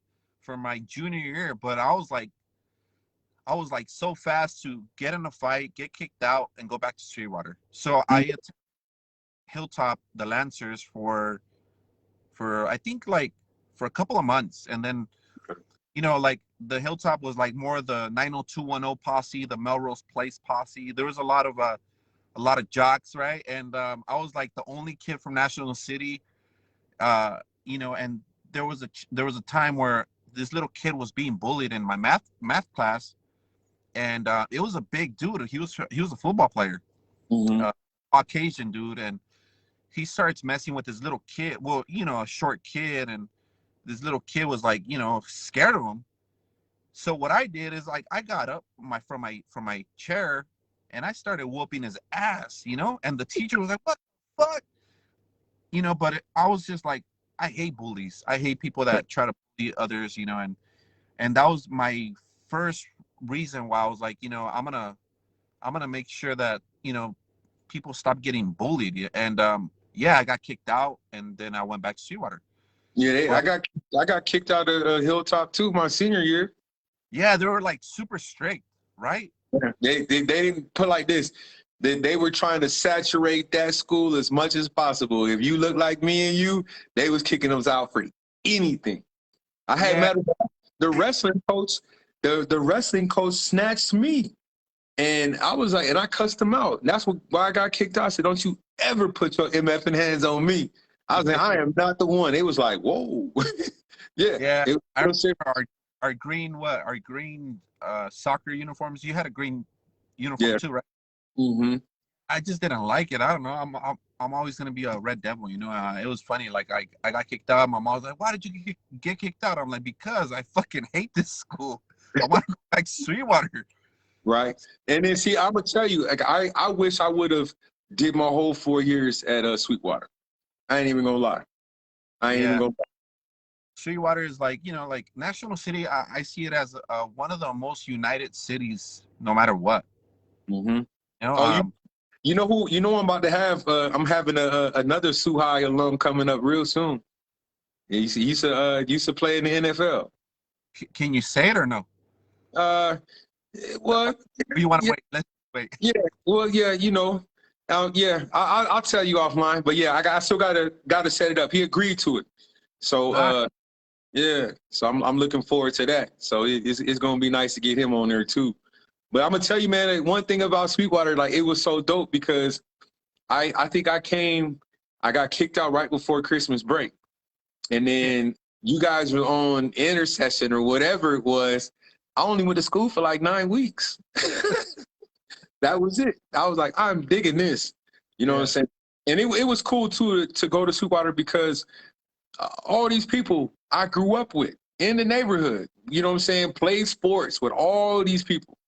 for my junior year, but I was like so fast to get in a fight, get kicked out, and go back to Sweetwater. So I attended Hilltop, the Lancers, for I think like for a couple of months, and then like the Hilltop was like more the 90210 posse, the Melrose Place posse. There was a lot of jocks, right? And I was like the only kid from National City, and there was a time where this little kid was being bullied in my math class, and it was a big dude. He was a football player, Mm-hmm. Caucasian dude, and he starts messing with this little kid. Well, a short kid, and this little kid was like, scared of him. So what I did is like I got up from my chair, and I started whooping his ass, and the teacher was like, "What the fuck?" But I was just like, I hate bullies. I hate people that try to bully others, and that was my first reason why I was like, I'm gonna make sure that people stop getting bullied. And yeah, I got kicked out, and then I went back to Sweetwater. Yeah, But I got kicked out of Hilltop too my senior year. yeah, they were like super strict, right? They didn't put like this. They were trying to saturate that school as much as possible. If you look like me and you, they was kicking us out for anything. I had Yeah, matter of fact, the wrestling coach, the wrestling coach snatched me. And I was like, and I cussed him out. And that's why I got kicked out. I said, don't you ever put your MFing hands on me. I was like, I am not the one. It was like, whoa. Yeah. yeah. It I was remember our green soccer uniforms. You had a green uniform yeah. too, right? Mm-hmm. I just didn't like it. I don't know. I'm always gonna be a Red Devil. It was funny. Like I got kicked out. My mom was like, "Why did you get kicked out?" I'm like, "Because I fucking hate this school. I want to go back to Sweetwater." Right. And then see, I'm gonna tell you, like I wish I would have did my whole 4 years at Sweetwater. I ain't even gonna lie. I ain't even Yeah, gonna Sweetwater is like like National City. I see it as one of the most united cities, no matter what. mm-hmm. You know, Oh, um, you know who I'm about to have I'm having another Suhai alum coming up real soon. He used to play in the NFL. can you say it or no? Uh well Or you want to yeah, wait? Let's wait. yeah. Well, yeah, yeah, I'll tell you offline, but yeah, I still gotta set it up. He agreed to it. So Nah, yeah, so I'm looking forward to that. So it's gonna be nice to get him on there too. But I'm gonna tell you, man, that one thing about Sweetwater, like it was so dope because I think I got kicked out right before Christmas break, and then you guys were on intercession or whatever it was. I only went to school for like 9 weeks. That was it. I was like, I'm digging this. You know what I'm yeah, saying? And it was cool too to go to Sweetwater because all these people I grew up with in the neighborhood, you know what I'm saying, played sports with all these people.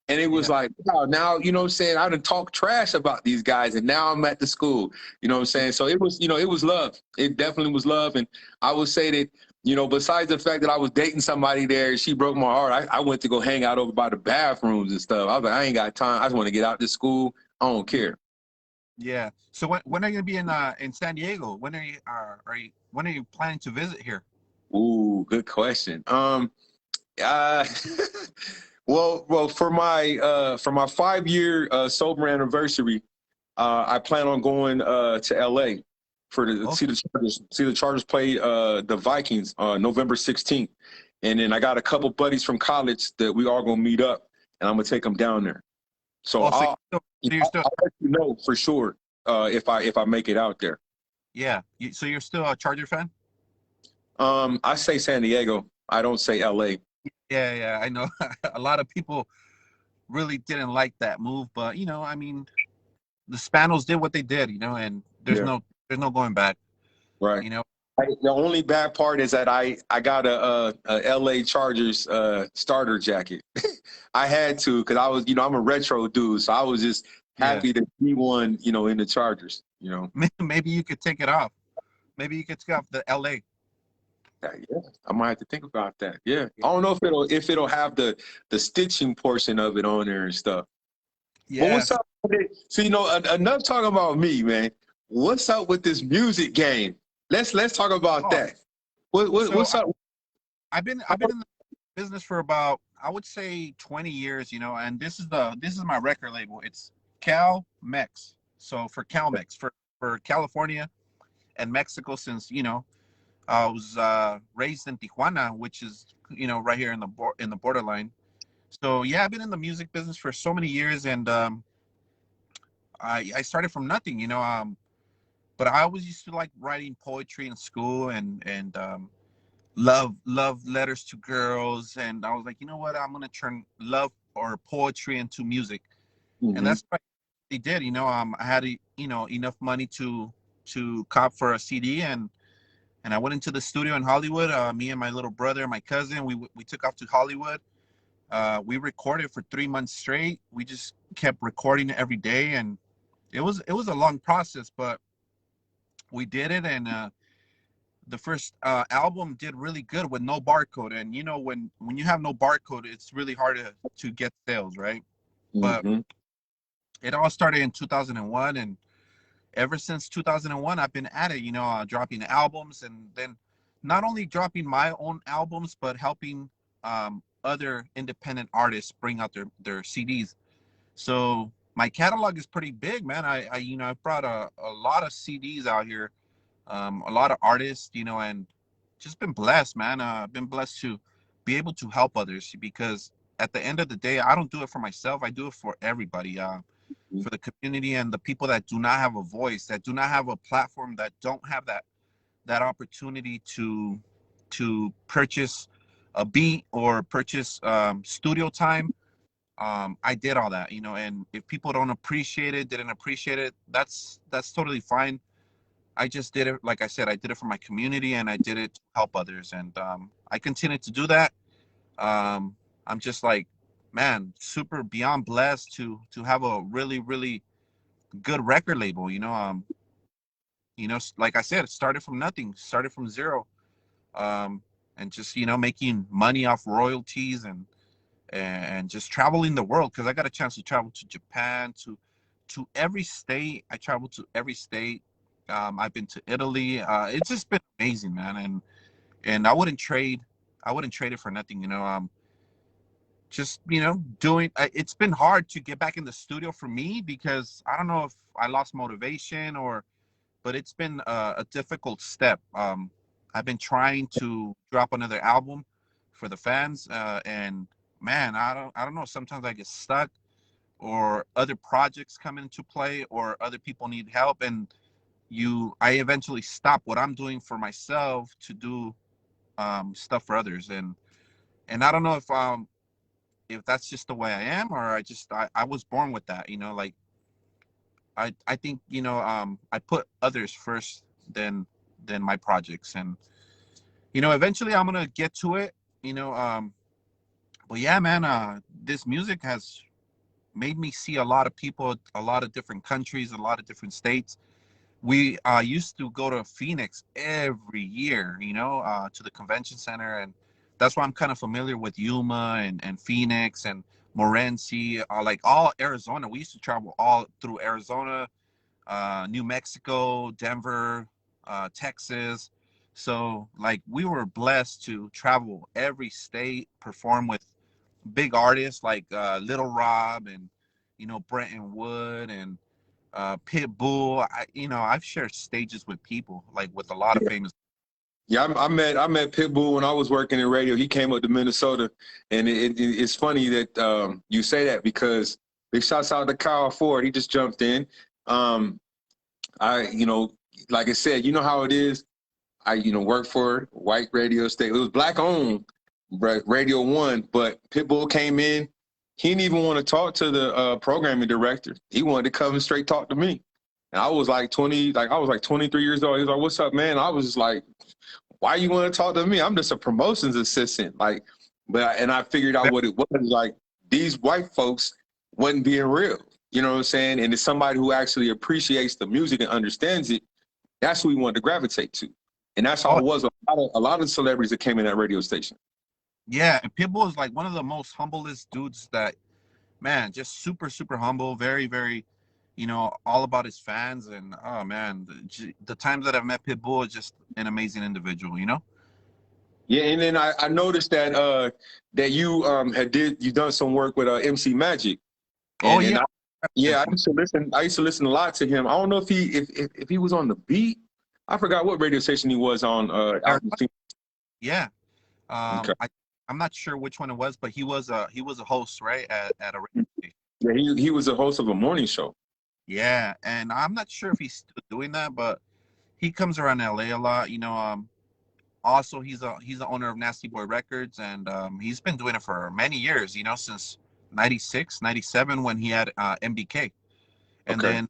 And it yeah, was like, wow, now, you know what I'm saying, I done talk trash about these guys and now I'm at the school, you know what I'm saying? So it was, it was love. It definitely was love. And I would say that, besides the fact that I was dating somebody there, she broke my heart. I went to go hang out over by the bathrooms and stuff. I was like, I ain't got time. I just want to get out this school. I don't care. yeah. So when are you gonna be in San Diego? When are you planning to visit here? Ooh, good question. Uh, well, for my 5 year sober anniversary, I plan on going to LA for to Okay. see the Chargers play the Vikings November 16th, and then I got a couple buddies from college that we all gonna meet up, and I'm gonna take them down there. So Oh, you're still I'll let you know for sure if I make it out there. yeah. So you're still a Charger fan? I say San Diego. I don't say LA. Yeah, yeah. I know a lot of people really didn't like that move, but I mean, the Spanos did what they did, and Yeah, there's no going back. right. You know, The only bad part is that I got a LA Chargers starter jacket. I had to because I was I'm a retro dude, so I was just yeah. happy to be one in the Chargers. Maybe you could take it off. Maybe you could take off the LA. that. Yeah, I might have to think about that. Yeah, I don't know if it'll have the stitching portion of it on there and stuff. But what's Yes. up with it? So enough talking about me, man. What's up with this music game? Let's talk about Oh, that. so What's up? I've been in the business for about, I would say, 20 years, and this is my record label. It's Cal Mex. So for Cal Mex, for California and Mexico, since I was raised in Tijuana, which is right here in the borderline. So yeah, I've been in the music business for so many years, and I started from nothing, but I always used to like writing poetry in school, and love letters to girls, and I was like, you know what, I'm gonna turn love or poetry into music, and Hmm. that's what I did. I had enough money to cop for a CD, and I went into the studio in Hollywood. Me and my little brother and my cousin, we took off to Hollywood. We recorded for 3 months straight. We just kept recording every day, and it was a long process, but we did it, and the first album did really good with no barcode. And when you have no barcode, it's really hard to get sales, right? But Hmm. it all started in 2001, and ever since 2001, I've been at it, dropping albums, and then not only dropping my own albums, but helping other independent artists bring out their CDs. So my catalog is pretty big, man. I brought a lot of CDs out here, a lot of artists, and just been blessed, man. I've been blessed to be able to help others, because at the end of the day, I don't do it for myself. I do it for everybody, for the community and the people that do not have a voice, that do not have a platform, that don't have that opportunity to purchase a beat or purchase studio time. I did all that, and if people don't appreciate it, didn't appreciate it, that's totally fine. I just did it, like I said, I did it for my community, and I did it to help others, and I continue to do that. I'm just like, man, super beyond blessed to have a really, really good record label. Like I said, it started from nothing, started from zero, um, and just making money off royalties, and just traveling the world, because I got a chance to travel to Japan, to every state. I traveled to every state. I've been to Italy. It's just been amazing, man, and I wouldn't trade it for nothing. Just doing. It's been hard to get back in the studio for me, because I don't know if I lost motivation, but it's been a difficult step. I've been trying to drop another album for the fans, and man, I don't know. Sometimes I get stuck, or other projects come into play, or other people need help, and I eventually stop what I'm doing for myself to do stuff for others, and I don't know if that's just the way I am, or I was born with that. Like I think I put others first than my projects, and eventually I'm gonna get to it. You know, but yeah, man, this music has made me see a lot of people, a lot of different countries, a lot of different states. We used to go to Phoenix every year, to the convention center, and that's why I'm kind of familiar with Yuma and Phoenix and Morenci, like all Arizona. We used to travel all through Arizona, New Mexico, Denver, Texas. So like we were blessed to travel every state, perform with big artists like Little Rob and Brenton Wood and Pitbull. I've shared stages with people, like with a lot of famous. Yeah, I met Pitbull when I was working in radio. He came up to Minnesota, and it's funny that you say that, because big shouts out to Kyle Ford. He just jumped in. Um, like I said, you know how it is. I worked for white radio station. It was black owned, Radio One, but Pitbull came in. He didn't even want to talk to the programming director. He wanted to come and straight talk to me. And I was like 23 years old. He was like, "What's up, man?" I was just like, why you want to talk to me? I'm just a promotions assistant. Like, and I figured out what it was. Like, these white folks wasn't being real. You know what I'm saying? And it's somebody who actually appreciates the music and understands it. That's who we wanted to gravitate to. And that's how Oh it was. A lot of celebrities that came in that radio station. yeah, and Pitbull is like one of the most humblest dudes that, man, just super super humble, very very, all about his fans. And oh man, the times that I've met Pitbull is just an amazing individual. Yeah, and then I noticed that that you you done some work with MC Magic, Oh and yeah, yeah, I used to listen. I used to listen a lot to him. I don't know if he was on the beat. I forgot what radio station he was on. yeah. Okay. I'm not sure which one it was, but he was a host, right, at a radio station. Yeah, he was a host of a morning show. Yeah, and I'm not sure if he's still doing that, but he comes around LA a lot. Also he's the owner of Nasty Boy Records, and he's been doing it for many years. Since '96, '97 when he had MBK, and Okay, then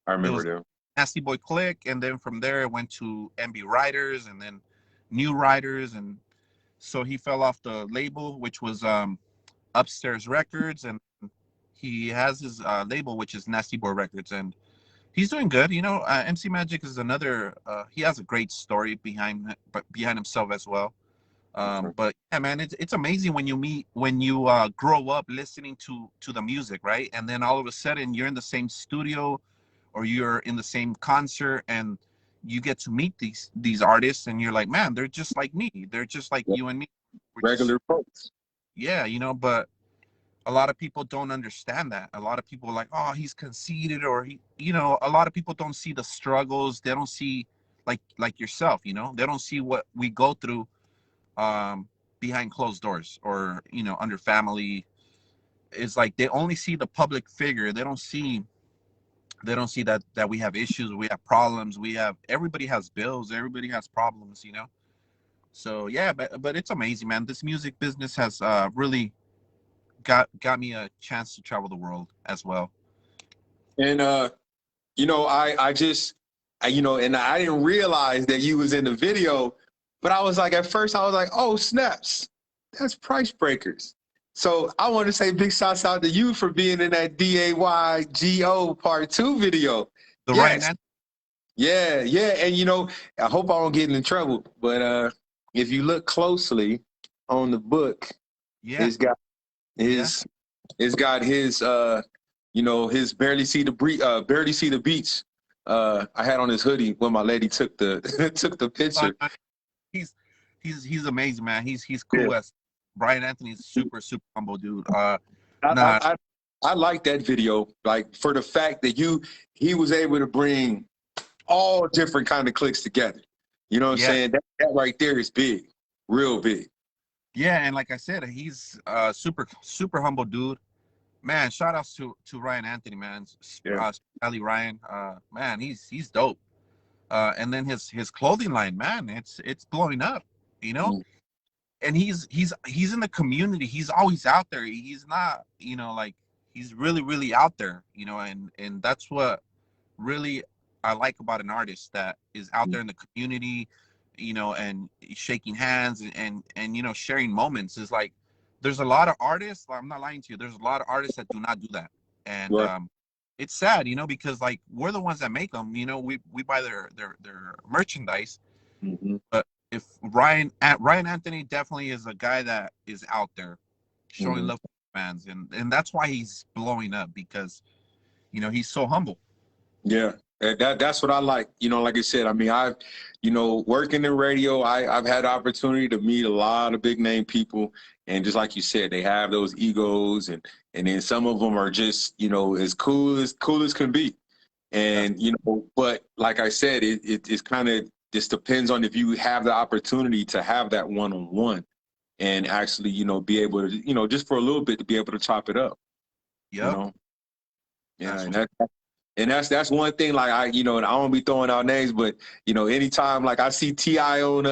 I it remember was them. Nasty Boy Click, and then from there it went to MB Riders, and then New Riders, and so he fell off the label, which was Upstairs Records, and he has his label, which is Nasty Boy Records, and he's doing good. MC Magic is another. He has a great story behind himself as well. Okay. But yeah, man, it's amazing when you grow up listening to the music, right? And then all of a sudden you're in the same studio, or you're in the same concert, and you get to meet these artists, and you're like, man, they're just like me. They're just like Yep. you and me. We're just, Regular folks. yeah, but a lot of people don't understand that. A lot of people are like, oh, he's conceited, or a lot of people don't see the struggles. They don't see, like yourself, they don't see what we go through behind closed doors, or under family. It's like they only see the public figure. They don't see that we have issues, we have problems, everybody has bills, everybody has problems. So yeah, but it's amazing, man. This music business has really got me a chance to travel the world as well. And I just, and I didn't realize that you was in the video, but I was like, at first I was like, oh snaps, that's Price Breakers. So I want to say big shouts out to you for being in that DAYGO Part 2 video. The Ryan Yes. Yeah, yeah. And I hope I don't get in trouble, but if you look closely on the book, Yeah, it's got his it's got his barely see the beach. I had on his hoodie when my lady took the took the picture. he's he's amazing, man. He's Yeah. cool as Brian Anthony's super super humble dude. I, Nah, I, I I like that video, like for the fact that he was able to bring all different kind of cliques together. You know what I'm yeah, saying? That right there is big, real big. yeah, and like I said, he's super super humble dude. Man, shout outs to Ryan Anthony, man. Yeah. Ali Ryan, man, he's dope. And then his clothing line, man, it's blowing up, you know. Mm. And he's in the community. He's always out there. He's not, like he's really really out there, and that's what really I like about an artist that is out there in the community, and shaking hands and sharing moments. Is like there's a lot of artists. I'm not lying to you. There's a lot of artists that do not do that, and Right. it's sad, because like we're the ones that make them. We buy their merchandise. Mm-hmm. But if Ryan Anthony definitely is a guy that is out there showing Mm-hmm. love to fans, and that's why he's blowing up, because he's so humble. Yeah, that's what I like. Like I said, I mean, working in radio, I've had the opportunity to meet a lot of big name people, and just like you said, they have those egos, and then some of them are just as cool as can be, and but like I said, it's kind of just depends on if you have the opportunity to have that one on one, and actually be able to just for a little bit to be able to chop it up. You Yep. know, yeah, That's and what's that's one thing. Like and I don't be throwing out names, but anytime like I see Ti on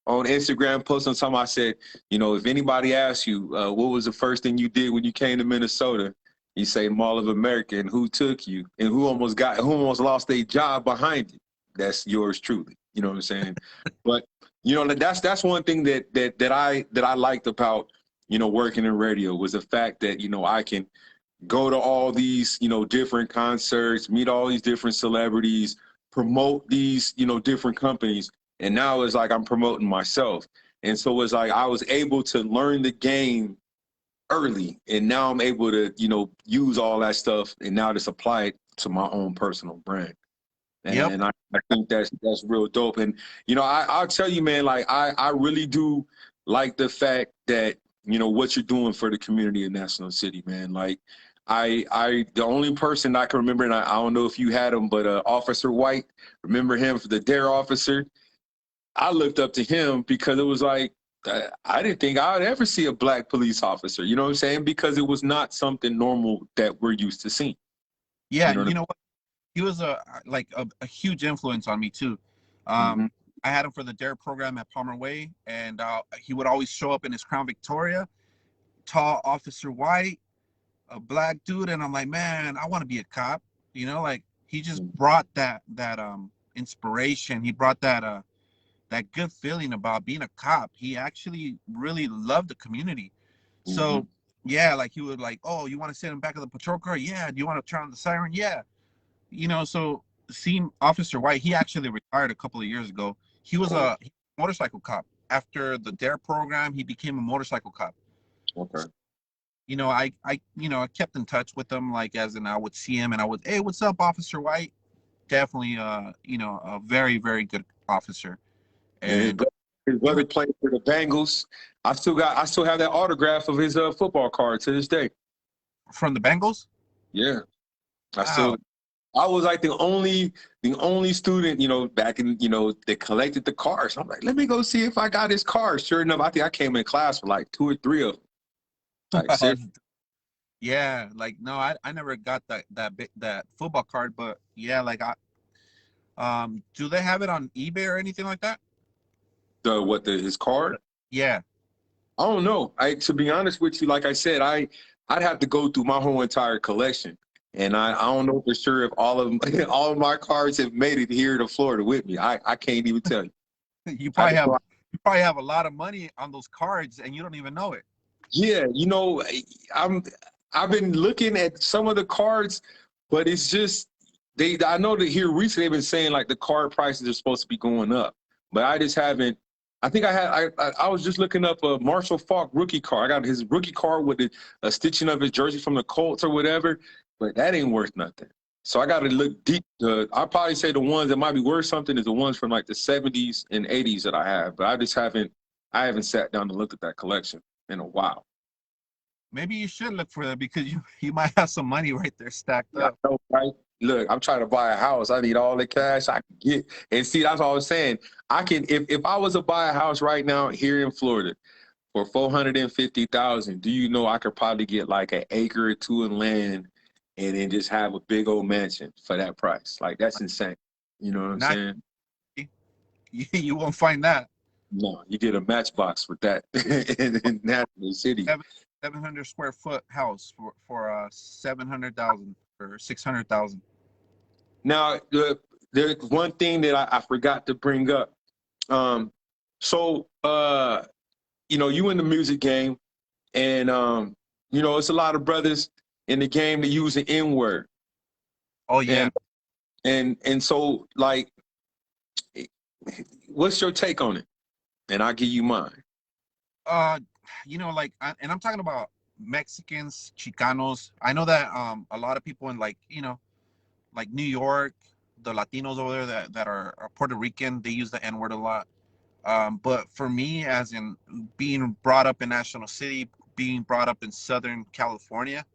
Instagram posting something, I said, if anybody asks you what was the first thing you did when you came to Minnesota, you say Mall of America, and who took you, and who almost lost their job behind you. That's yours truly. You know what I'm saying? But that's one thing that I liked about working in radio was the fact that I can go to all these, different concerts, meet all these different celebrities, promote these, different companies, And now it's like I'm promoting myself. And so it's like I was able to learn the game early, and now I'm able to, use all that stuff and now just apply it to my own personal brand. Yep. And I think that's real dope. And I'll tell you, man, like I really do like the fact that what you're doing for the community in National City, man. Like the only person I can remember, and I don't know if you had him, but Officer White, remember him for the dare officer? I looked up to him because it was like I didn't think I would ever see a black police officer. You know what I'm saying? Because it was not something normal that we're used to seeing. Yeah, You know what you know what? He was a huge influence on me too. I mean? I had him for the Dare program at Palmer Way, and he would always show up in his Crown Victoria, tall Officer White, a black dude, and I'm like, man, I want to be a cop. Like he just brought that inspiration. He brought that good feeling about being a cop. He actually really loved the community. Mm-hmm. So yeah, like he would like, oh, you want to sit in the back of the patrol car? Yeah. Do you want to turn on the siren? Yeah. So seeing Officer White, he actually retired a couple of years ago. He was a motorcycle cop. After the Dare program, he became a motorcycle cop. Okay. I kept in touch with him, like as in I would see him and I would, hey, what's up, Officer White? Definitely, a very, very good officer. And And his brother played for the Bengals. I still have that autograph of his football card to this day. from the Bengals? Yeah. Wow. I was like the only student, back in, that collected the cards. I'm like, let me go see if I got his card. Sure enough, I think I came in class with like 2 or 3 of them. Like, seriously. Yeah, like no, I never got that football card, but yeah, like do they have it on eBay or anything like that? His card? Yeah. I don't know. To be honest with you, like I said, I'd have to go through my whole entire collection. And I don't know for sure if all of all of my cards have made it here to Florida with me. I can't even tell you. You I probably just have know you probably have a lot of money on those cards and you don't even know it. Yeah, I've been looking at some of the cards, but it's just I know that here recently they've been saying like the card prices are supposed to be going up, but I just haven't. I think I was just looking up a Marshall Faulk rookie card. I got his rookie card with a stitching of his jersey from the Colts or whatever, but that ain't worth nothing. So I got to look deep. I'll probably say the ones that might be worth something is the ones from like the 70s and 80s that I have, but I haven't sat down to look at that collection in a while. Maybe you should look for that because you might have some money right there stacked I up. know, right? Look, I'm trying to buy a house. I need all the cash I can get. And see, that's what I was saying. I can if I was to buy a house right now here in Florida for 450,000, do you know I could probably get like an acre or two of land and then just have a big old mansion for that price? Like that's insane. You know what I'm Not saying? you won't find that. No, you get a matchbox with that in National City. 700 square foot house for 700,000 or 600,000. Now, there's one thing that I forgot to bring up. Um, so, you in the music game, and it's a lot of brothers in the game that use the N word, Oh yeah. and so like, what's your take on it? And I'll give you mine. uh like and I'm talking about Mexicans, Chicanos. I know that a lot of people in like New York, the Latinos over there that are Puerto Rican, they use the N-word a lot. But for me, as in being brought up in National City, being brought up in Southern California,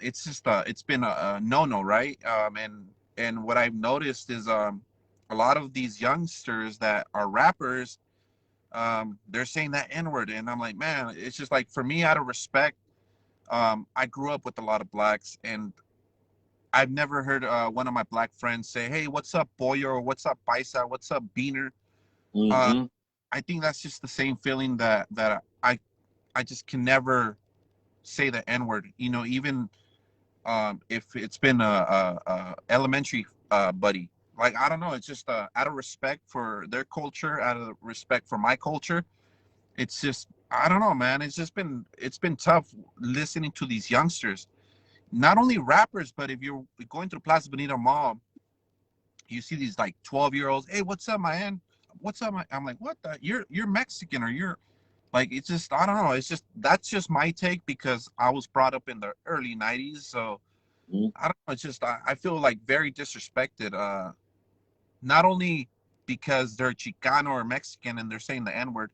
it's just it's been a no-no, right? And what I've noticed is a lot of these youngsters that are rappers, they're saying that N-word, and I'm like, man, it's just like for me, out of respect, I grew up with a lot of blacks, and I've never heard one of my black friends say, "Hey, what's up, Boyo?" or "What's up, Paisa?" "What's up, Beaner?" Uh, Mm-hmm. I think that's just the same feeling that I just can never say the N word. Even if it's been a elementary buddy. Like I don't know, it's just out of respect for their culture, out of respect for my culture. It's just I don't know, man. It's been tough listening to these youngsters. Not only rappers, but if you're going to the Plaza Bonita Mall, you see these like 12-year-olds. Hey, what's up, man? what's up? I'm like, what the? You're Mexican, or you're like, it's just, I don't know. It's just, that's just my take because I was brought up in the early 90s. So Mhm. I don't know. It's just, I feel like very disrespected. Not only because they're Chicano or Mexican and they're saying the N word,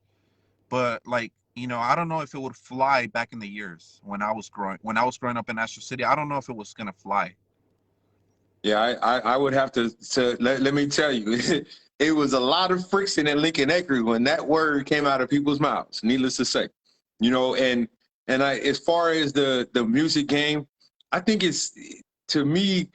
but like, I don't know if it would fly back in the years when I was growing up in Astro City. I don't know if it was going to fly. Yeah, I would have to let me tell you, it was a lot of friction in Lincoln Acre when that word came out of people's mouths. Needless to say, and I, as far as the music game, I think to me,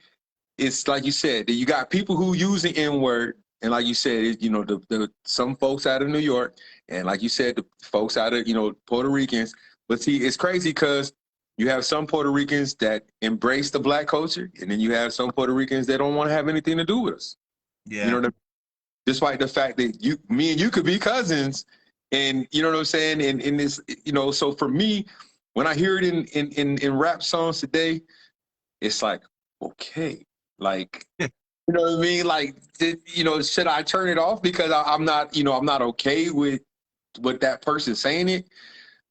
it's like you said that you got people who use the N word, and like you said, the some folks out of New York, and like you said, the folks out of Puerto Ricans. But see, it's crazy because you have some Puerto Ricans that embrace the black culture, and then you have some Puerto Ricans that don't want to have anything to do with us. You know Yeah. what I mean? Despite the fact that me and you could be cousins, and you know what I'm saying. And in this, so for me, when I hear it in rap songs today, it's like, okay, like, you know what I mean? Like, should I turn it off because I'm not, I'm not okay with that person saying it.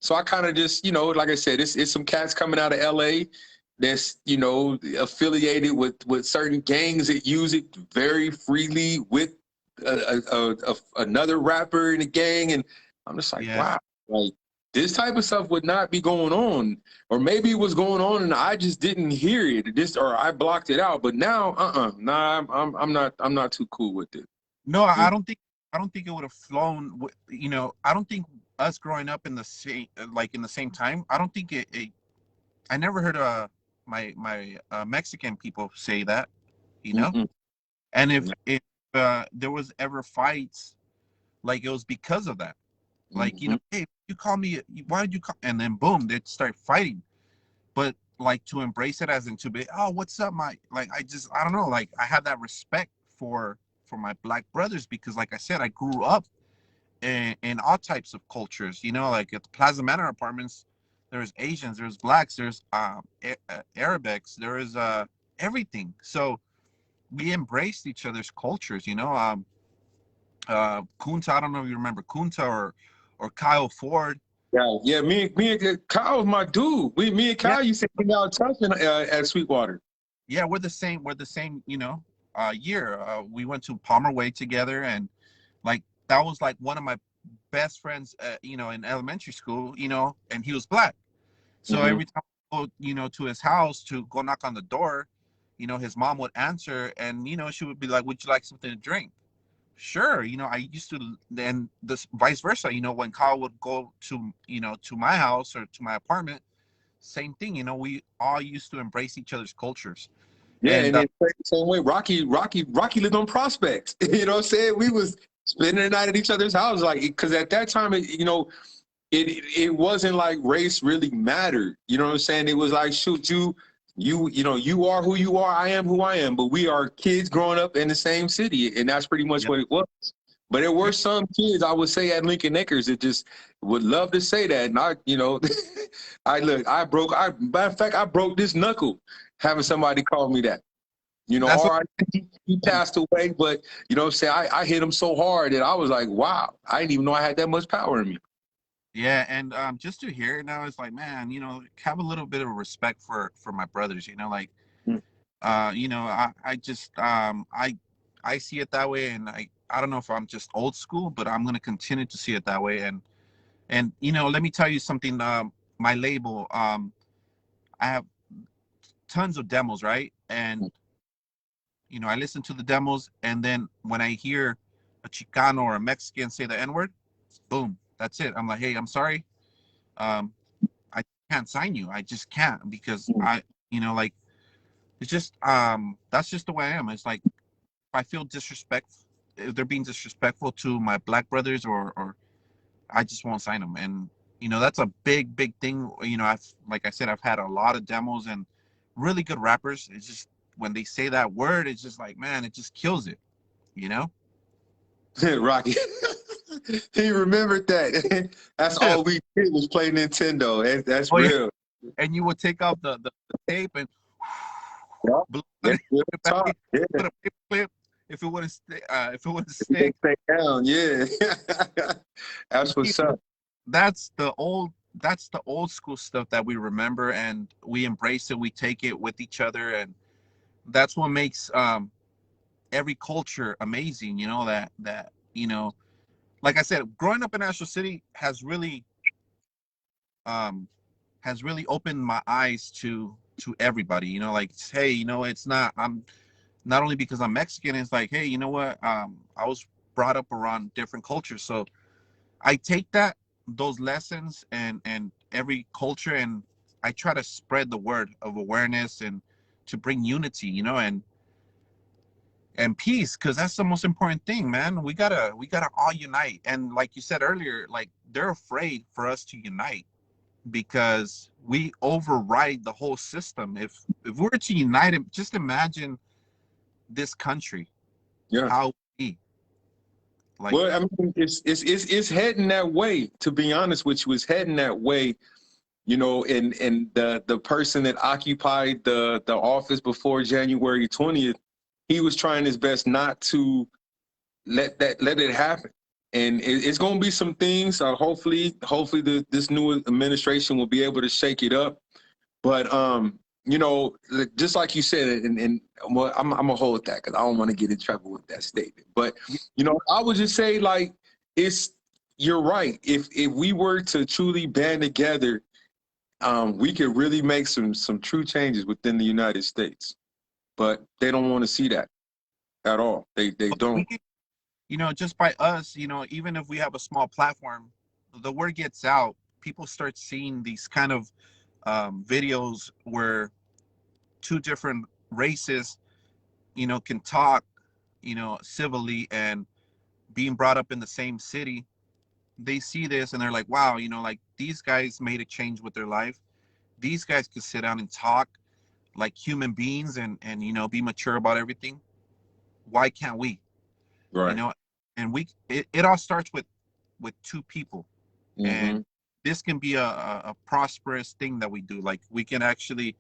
So I kind of just, like I said, it's some cats coming out of LA that's, affiliated with certain gangs that use it very freely with another rapper in the gang. And I'm just like, Yeah. wow, like this type of stuff would not be going on. Or maybe it was going on and I just didn't hear it. Or I blocked it out. But now, nah, I'm not too cool with it. No, You I don't think it would have flown. I don't think us growing up in the same, like in the same time. I don't think I never heard my Mexican people say that. You know, Mm-mm. and if there was ever fights, like it was because of that. Like, Mm-hmm. hey, you call me, why did you call? And then boom, they'd start fighting. But like to embrace it as in to be, oh, what's up, my, like, I don't know, like I have that respect for my black brothers because, like I said, I grew up in all types of cultures. Like at the Plaza Manor apartments, there's Asians, there's blacks, there's Arabics, there is everything. So we embraced each other's cultures. Kunta, I don't know if you remember Kunta or Kyle Ford. Yeah, yeah. Me and Kyle's my dude. Me and Yeah, Kyle used to hang out touching at Sweetwater. yeah, we're the same year. We went to Palmer Way together, and like that was like one of my best friends, in elementary school, and he was black. So Hmm. every time I go, to his house to go knock on the door, his mom would answer, and she would be like, "Would you like something to drink?" Sure. I used to, and this vice versa. When Kyle would go to my house or to my apartment, same thing. We all used to embrace each other's cultures, Yeah, and and then same way, Rocky lived on Prospect. You know what I'm saying? We was spending the night at each other's house, like because at that time, it wasn't like race really mattered. You know what I'm saying? It was like, shoot, you are who you are. I am who I am. But we are kids growing up in the same city, and that's pretty much yep, what it was. But there were yep. some kids I would say at Lincoln Acres that just would love to say that. And matter of fact, I broke this knuckle having somebody call me that. That's what. All right, he passed away, but what I'm saying, I hit him so hard that I was like, wow, I didn't even know I had that much power in me. Yeah, and just to hear it now, it's like, man, have a little bit of respect for my brothers. Like, I just I see it that way, and I don't know if I'm just old school, but I'm gonna continue to see it that way. And let me tell you something. My label, I have tons of demos, right? And I listen to the demos, and then when I hear a Chicano or a Mexican say the N word, boom, that's it. I'm like, hey, I'm sorry, um, I can't sign you. I just can't because like it's just that's just the way I am. It's like if I feel disrespect, if they're being disrespectful to my black brothers, or I just won't sign them. And that's a big thing. I've, like I said, I've had a lot of demos and really good rappers. It's just when they say that word, it's just like, man, it just kills it. You know? Rocky. He remembered that. That's all we did was play Nintendo. That's Oh yeah. real. And you would take off the tape and Yeah. blow That's it, real put it back in, talk. Yeah. put a paper clip. if it wouldn't They stick. stay down, yeah. That's what's up. That's the old school stuff that we remember, and we embrace it. We take it with each other, and that's what makes every culture amazing. You know that like I said, growing up in National City um, has really opened my eyes to everybody. Like, hey, it's not I'm not only because I'm Mexican. It's like, hey, you know what? I was brought up around different cultures, so I take those lessons and every culture, and I try to spread the word of awareness and to bring unity, and peace, because that's the most important thing, man. We gotta all unite. And like you said earlier, like, they're afraid for us to unite because we override the whole system. If we were to unite it, just imagine this country, Yeah. how we like. Well, I mean, it's heading that way. To be honest with you, it's heading that way. And the person that occupied the office before January 20th, he was trying his best not to let it happen. And it's going to be some things. Hopefully, this new administration will be able to shake it up. But just like you said, and well, I'm gonna hold that because I don't want to get in trouble with that statement. But I would just say, like, you're right. If we were to truly band together, we could really make some true changes within the United States. But they don't want to see that at all. They We don't. can, just by us, even if we have a small platform, the word gets out. People start seeing these kind of videos where two different races, can talk, civilly, and being brought up in the same city. They see this and they're like, wow, like, these guys made a change with their life. These guys could sit down and talk like human beings and be mature about everything. Why can't we? you Right. know and it all starts with two people, and Hmm. this can be a prosperous thing that we do. Like, we can actually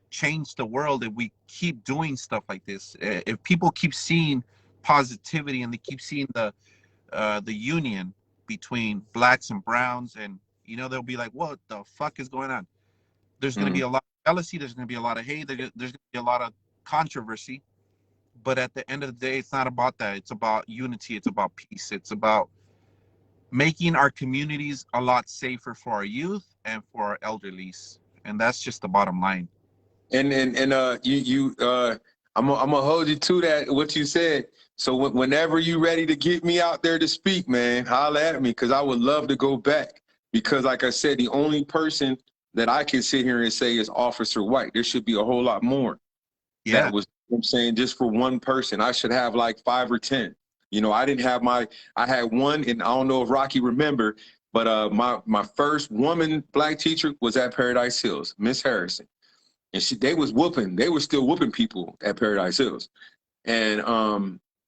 change the world if we keep doing stuff like this. If people keep seeing positivity and they keep seeing the union between blacks and browns, and they'll be like, what the fuck is going on? There's going to Hmm. be a lot of jealousy, there's going to be a lot of hate, there's going to be a lot of controversy. But at the end of the day, it's not about that. It's about unity. It's about peace. It's about making our communities a lot safer for our youth and for our elderlies. And that's just the bottom line. And I'm gonna hold you to that what you said. So whenever you ready to get me out there to speak, man, holla at me because I would love to go back. Because like I said, the only person that I can sit here and say is Officer White. There should be a whole lot more. That Yeah. was, I'm saying, just for one person. I should have like 5 or 10. I didn't have I had one, and I don't know if Rocky remember, but my first woman black teacher was at Paradise Hills, Miss Harrison. And they were still whooping people at Paradise Hills. And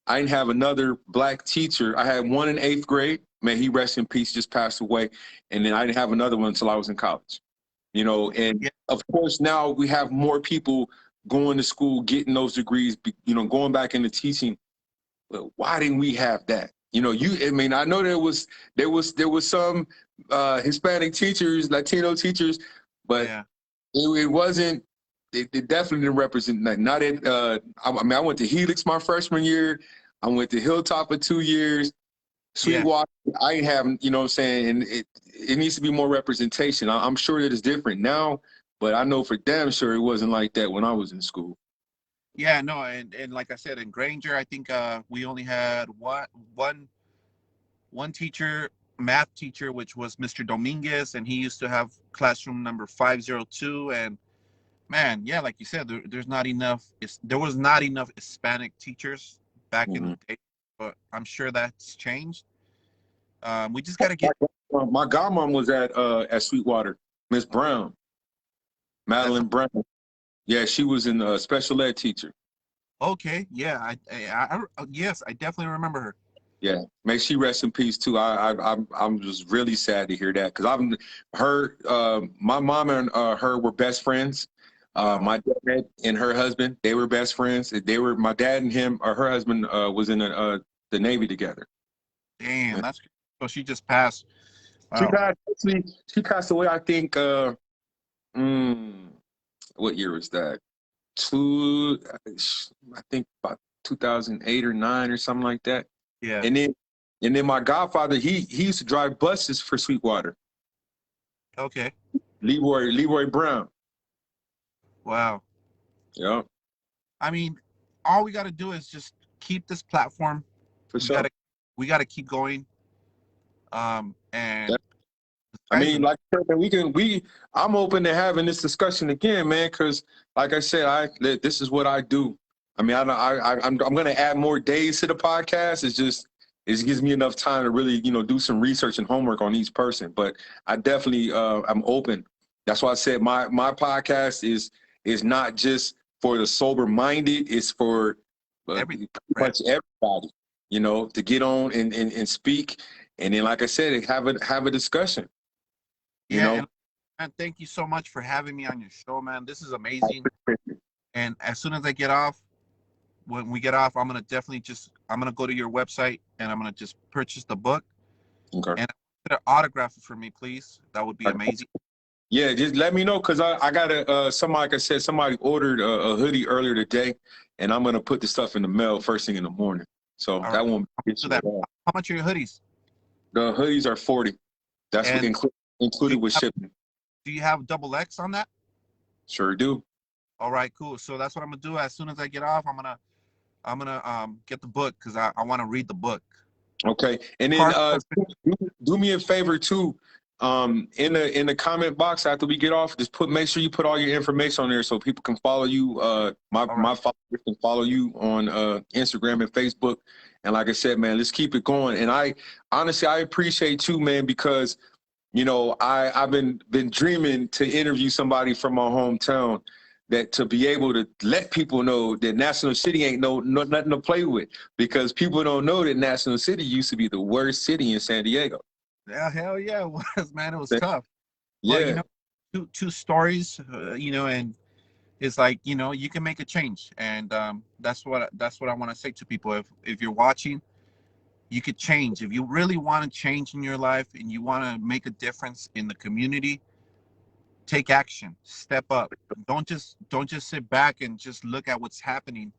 I didn't have another black teacher. I had one in 8th grade. May he rest in peace, just passed away. And then I didn't have another one until I was in college. And Yeah. of course now we have more people going to school, getting those degrees, going back into teaching. But why didn't we have that? I mean, I know there was some Hispanic teachers, Latino teachers, but Yeah. it wasn't. It definitely didn't represent that. Not in. I mean, I went to Helix my freshman year. I went to Hilltop for 2 years. Yeah. Sweetwater, I ain't having. You know what I'm saying? And it needs to be more representation. I'm sure that it's different now, but I know for damn sure it wasn't like that when I was in school. Yeah. No. And like I said, in Granger, I think we only had one teacher, math teacher, which was Mr. Dominguez, and he used to have classroom number 502. And man, yeah, like you said, there was not enough Hispanic teachers back in Mm-hmm. the day, but I'm sure that's changed. We just got to get. My godmom was at Sweetwater, Miss Brown, That's Madeline Brown. Yeah, she was in a special ed teacher. okay. Yeah, yes, I definitely remember her. Yeah, may she rest in peace too. I'm just really sad to hear that because my mom and her were best friends. Wow. My dad and her husband, they were best friends. My dad and him, or her husband, was in the Navy together. Damn, that's so she just passed. She Wow. passed. Actually, she passed away. I think. Mm, what year was that? Two. I think about 2008 or nine or something like that. Yeah. And then my godfather, he used to drive buses for Sweetwater. Okay. Leroy Brown. Wow. Yeah, I mean, all we got to do is just keep this platform. for We sure. gotta keep going. And I mean, like I said, man, I'm open to having this discussion again, man, because like I said, this is what I do. I mean, I'm going to add more days to the podcast. It gives me enough time to really, do some research and homework on each person. But I definitely, I'm open. That's why I said my podcast is not just for the sober minded. It's for pretty much everybody, to get on and speak. And then, like I said, have a discussion. yeah, and thank you so much for having me on your show, man. This is amazing. And as soon as I get off, when we get off, I'm gonna go to your website and I'm gonna just purchase the book. Okay. And autograph it for me, please. That would be amazing. Yeah, just let me know because I got somebody, like I said, somebody ordered a hoodie earlier today, and I'm gonna put the stuff in the mail first thing in the morning. So All that right. won't get you at all. How much are your hoodies? The hoodies are 40. That's what And included with shipping. do you have double X on that? Sure do. All right, cool. So that's what I'm gonna do. As soon as I get off, I'm gonna get the book because I want to read the book. Okay, and then do me a favor too. In the comment box after we get off, make sure you put all your information on there so people can follow you. My followers can follow you on Instagram and Facebook. And like I said, man, let's keep it going. And I honestly appreciate you, man, because I've been dreaming to interview somebody from my hometown, that to be able to let people know that National City ain't nothing to play with, because people don't know that National City used to be the worst city in San Diego. Yeah, hell yeah, it was, man. It was tough. Yeah. But two stories, and it's like, you can make a change, and that's what I want to say to people. If you're watching, you could change. If you really want to change in your life and you want to make a difference in the community, take action, step up. Don't just sit back and just look at what's happening.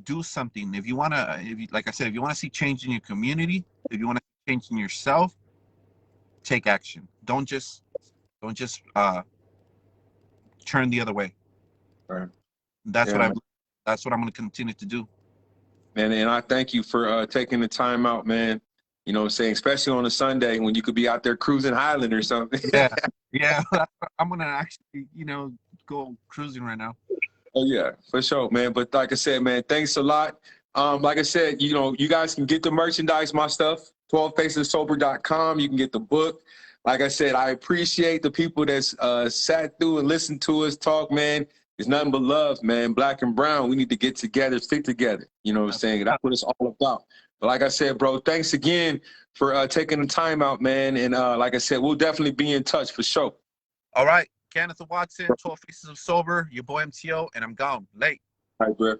Do something. If you want to, like I said, if you want to see change in your community, if you want to see change in yourself, take action. Don't just turn the other way. Right. That's what that's what I'm going to continue to do. Man, and I thank you for taking the time out, man. You know what I'm saying? Especially on a Sunday when you could be out there cruising Highland or something. Yeah. I'm going to actually, go cruising right now. Oh yeah, for sure, man. But like I said, man, thanks a lot. Like I said, you guys can get the merchandise, my stuff, 12facessober.com. You can get the book. Like I said, I appreciate the people that's sat through and listened to us talk, man. It's nothing but love, man. Black and brown, we need to get together, stick together. You know what I'm saying? That's what it's all about. But like I said, bro, thanks again for taking the time out, man. And like I said, we'll definitely be in touch for sure. All right. Kenneth Watson, 12 Faces of Sober, your boy MTO, and I'm gone. Late. All right, bro.